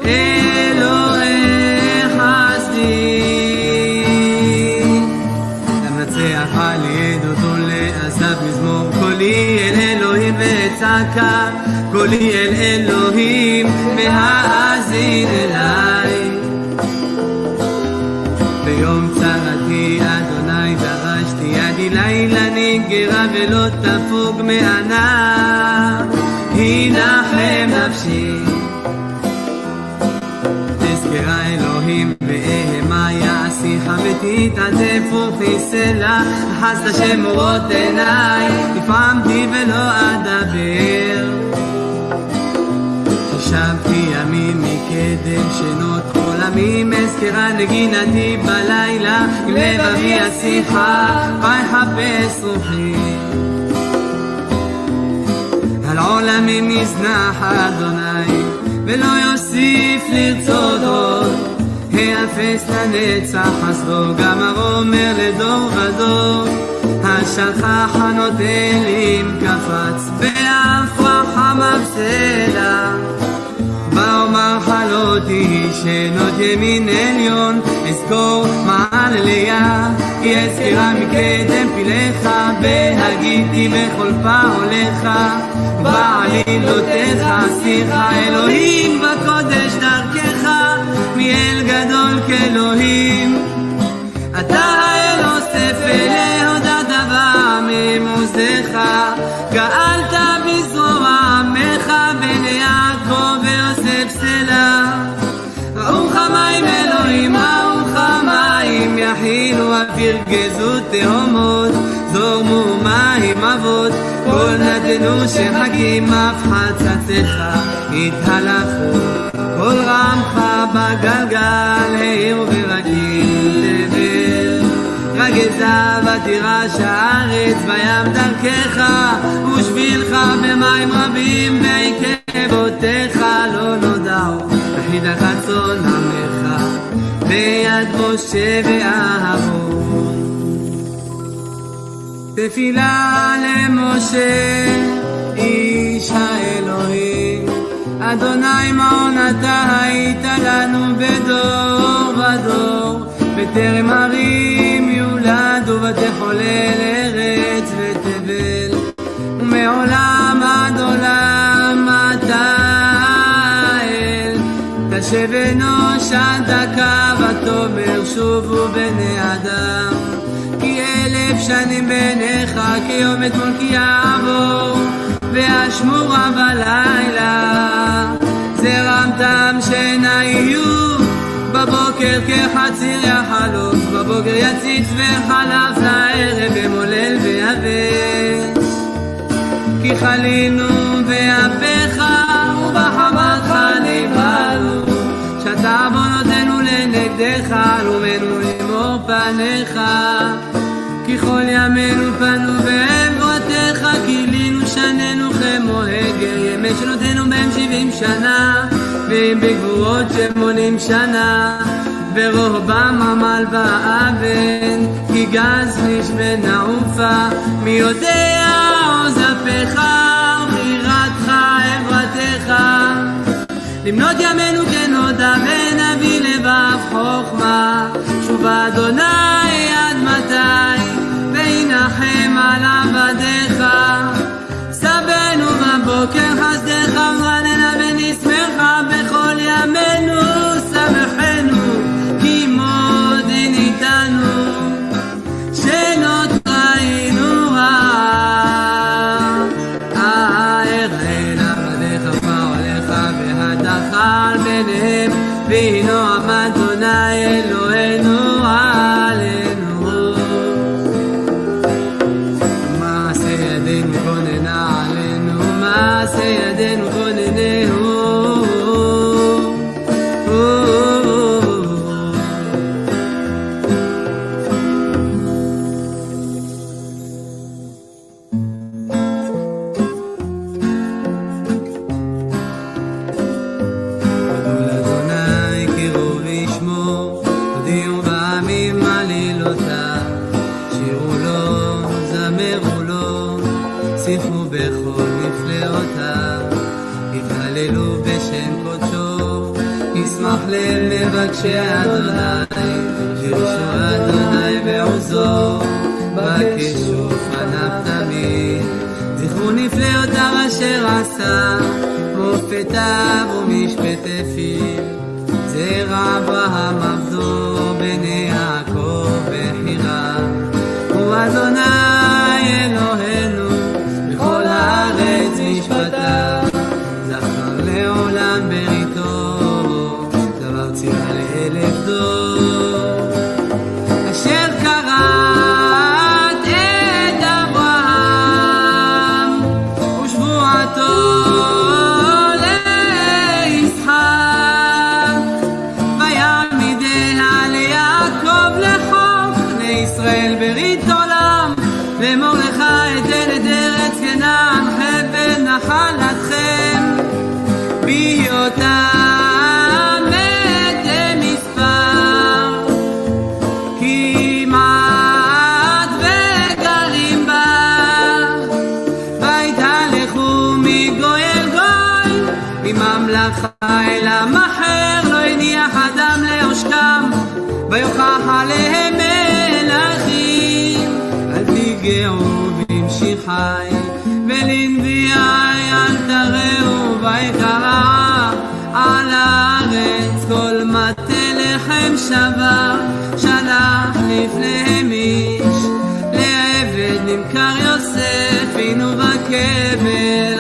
S3: אלוהי חסדי. למנצח על עדותו לאסף מזמור. קולי אל אלוהים ואצעקה קולי אל אלוהים והאזין אליי. ביום צרתי אדוני דרשתי ידי לילה נגרה ולא תפוג מענה. הנחם נפשי תזכרה אלוהים ואהמה יעשיך ותתעטף וכיסלה. אחזת שמורות עיניי הפעמתי ולא אדבר. חשבתי ימים מקדם שנות עולמים אזכרה נגינתי בלילה. עם לבבי השיחה ויחפש רוחי על עולמים יזנח אדוני ולא יוסיף לרצות עוד. האפס לנצח חסדו גם הרומר לדור ודור. השלחה חנות אלים קפץ בהפרח המפסלה. ואומר חלותי שנות ימין עליון אזכור מעלליה. כי אזכרה מקדם פילך בהגיתי בכל פעולך בעלילותיך שיחה. אלוהים בקודש דרכך מאל גדול כאלוהים. אתה האל אוסף להודע דבר ממוזך. גאלת בזרוע עמך וליעקב ויוסף סלע. ראו חמיים אלוהים ראו חמיים יחילו הפרגזו תהומות. זורמו מים אבות כל נתנו שחקים אף חצציך התהלכו. כל רמך בגלגל העיר ורגיל תבל. רגזה ותירש הארץ בים דרכך ושבילך במים רבים ועקבותיך לא נודעו. וחידך צאן עמך ביד משה ואהרון. תפילה למשה איש האלוהים. אדוני מעון אתה היית לנו בדור ודור. בטרם הרים יולדו ותחולל ארץ ותבל. ומעולם עד עולם אתה אל. תשב אנוש עד דקה ותאמר שובו בני אדם. כי 1000 שנים בעיניך כיום אתמול כי יעבור. והשמורה בלילה זרמתם שינה יהיו. בבוקר כחציר יחלוף בבוקר יציץ וחלף לערב ומולל ויבש. כי חלינו באפיך ובחמתך נבהלו. שאתה עוונותינו לנגדך לאומנו למור פניך. כי ככל ימינו פנו בעברתך, כילינו שננו כמו הגה, ימי שנותינו בהם 70 שנה, ואם בגבורות שמונים שנה, ברובם עמל ואבן, כי גז נשבן נעופה, מי יודע עוז אפיך, ובחירתך עברתך, למנות ימינו כנודע ונביא לבב חוכמה, שוב אדוני עד מתי, וינחם על עבדיך, סבנו בבוקר חסדך, ורננה ונשמחה בכל ימינו, שמחנו כי מודין איתנו, שנות ראינו אראה לעבדיך פועליך, והדחל ביניהם, והנועם אדוני אלוהינו עלינו. מעשה ידינו כוננה עלינו, מעשה ידינו כוננהו. שיחו בכל נפלאותיו, יתהללו בשם קודשו, ישמח לב מבקשי אדוני, חירשו אדוני ועוזו, בקשו פניו תמיד. זכרו נפלאותיו אשר עשה, מופתיו ומשפטי פיו, זרע אברהם עבדו, בני יעקב בחיריו. הוא אדוני אלוהינו, בכל הארץ משפטיו, זכר לעולם בריתו, דבר ציווה לאלף דור. אשר כרת את אברהם ושבועתו ליצחק, ויעמידיה ליעקב לחוק, לישראל ברית עולם, ומולך אתן את ארץ כנען, חבל נחלתכם, בהיותם מתי מספר, כמעט וגרים בה, ויתהלכו מגוי אל גוי, מממלכה אל עם אחר, לא הניח אדם לעושקם, ויוכח עליהם מלכים. אל תיגעו במשיחי, ולנביאי אל תראו, ויקרא על הארץ כל מטה לחם שבר, שלח לפניהם איש, לעבד נמכר יוסף, היינו בקבל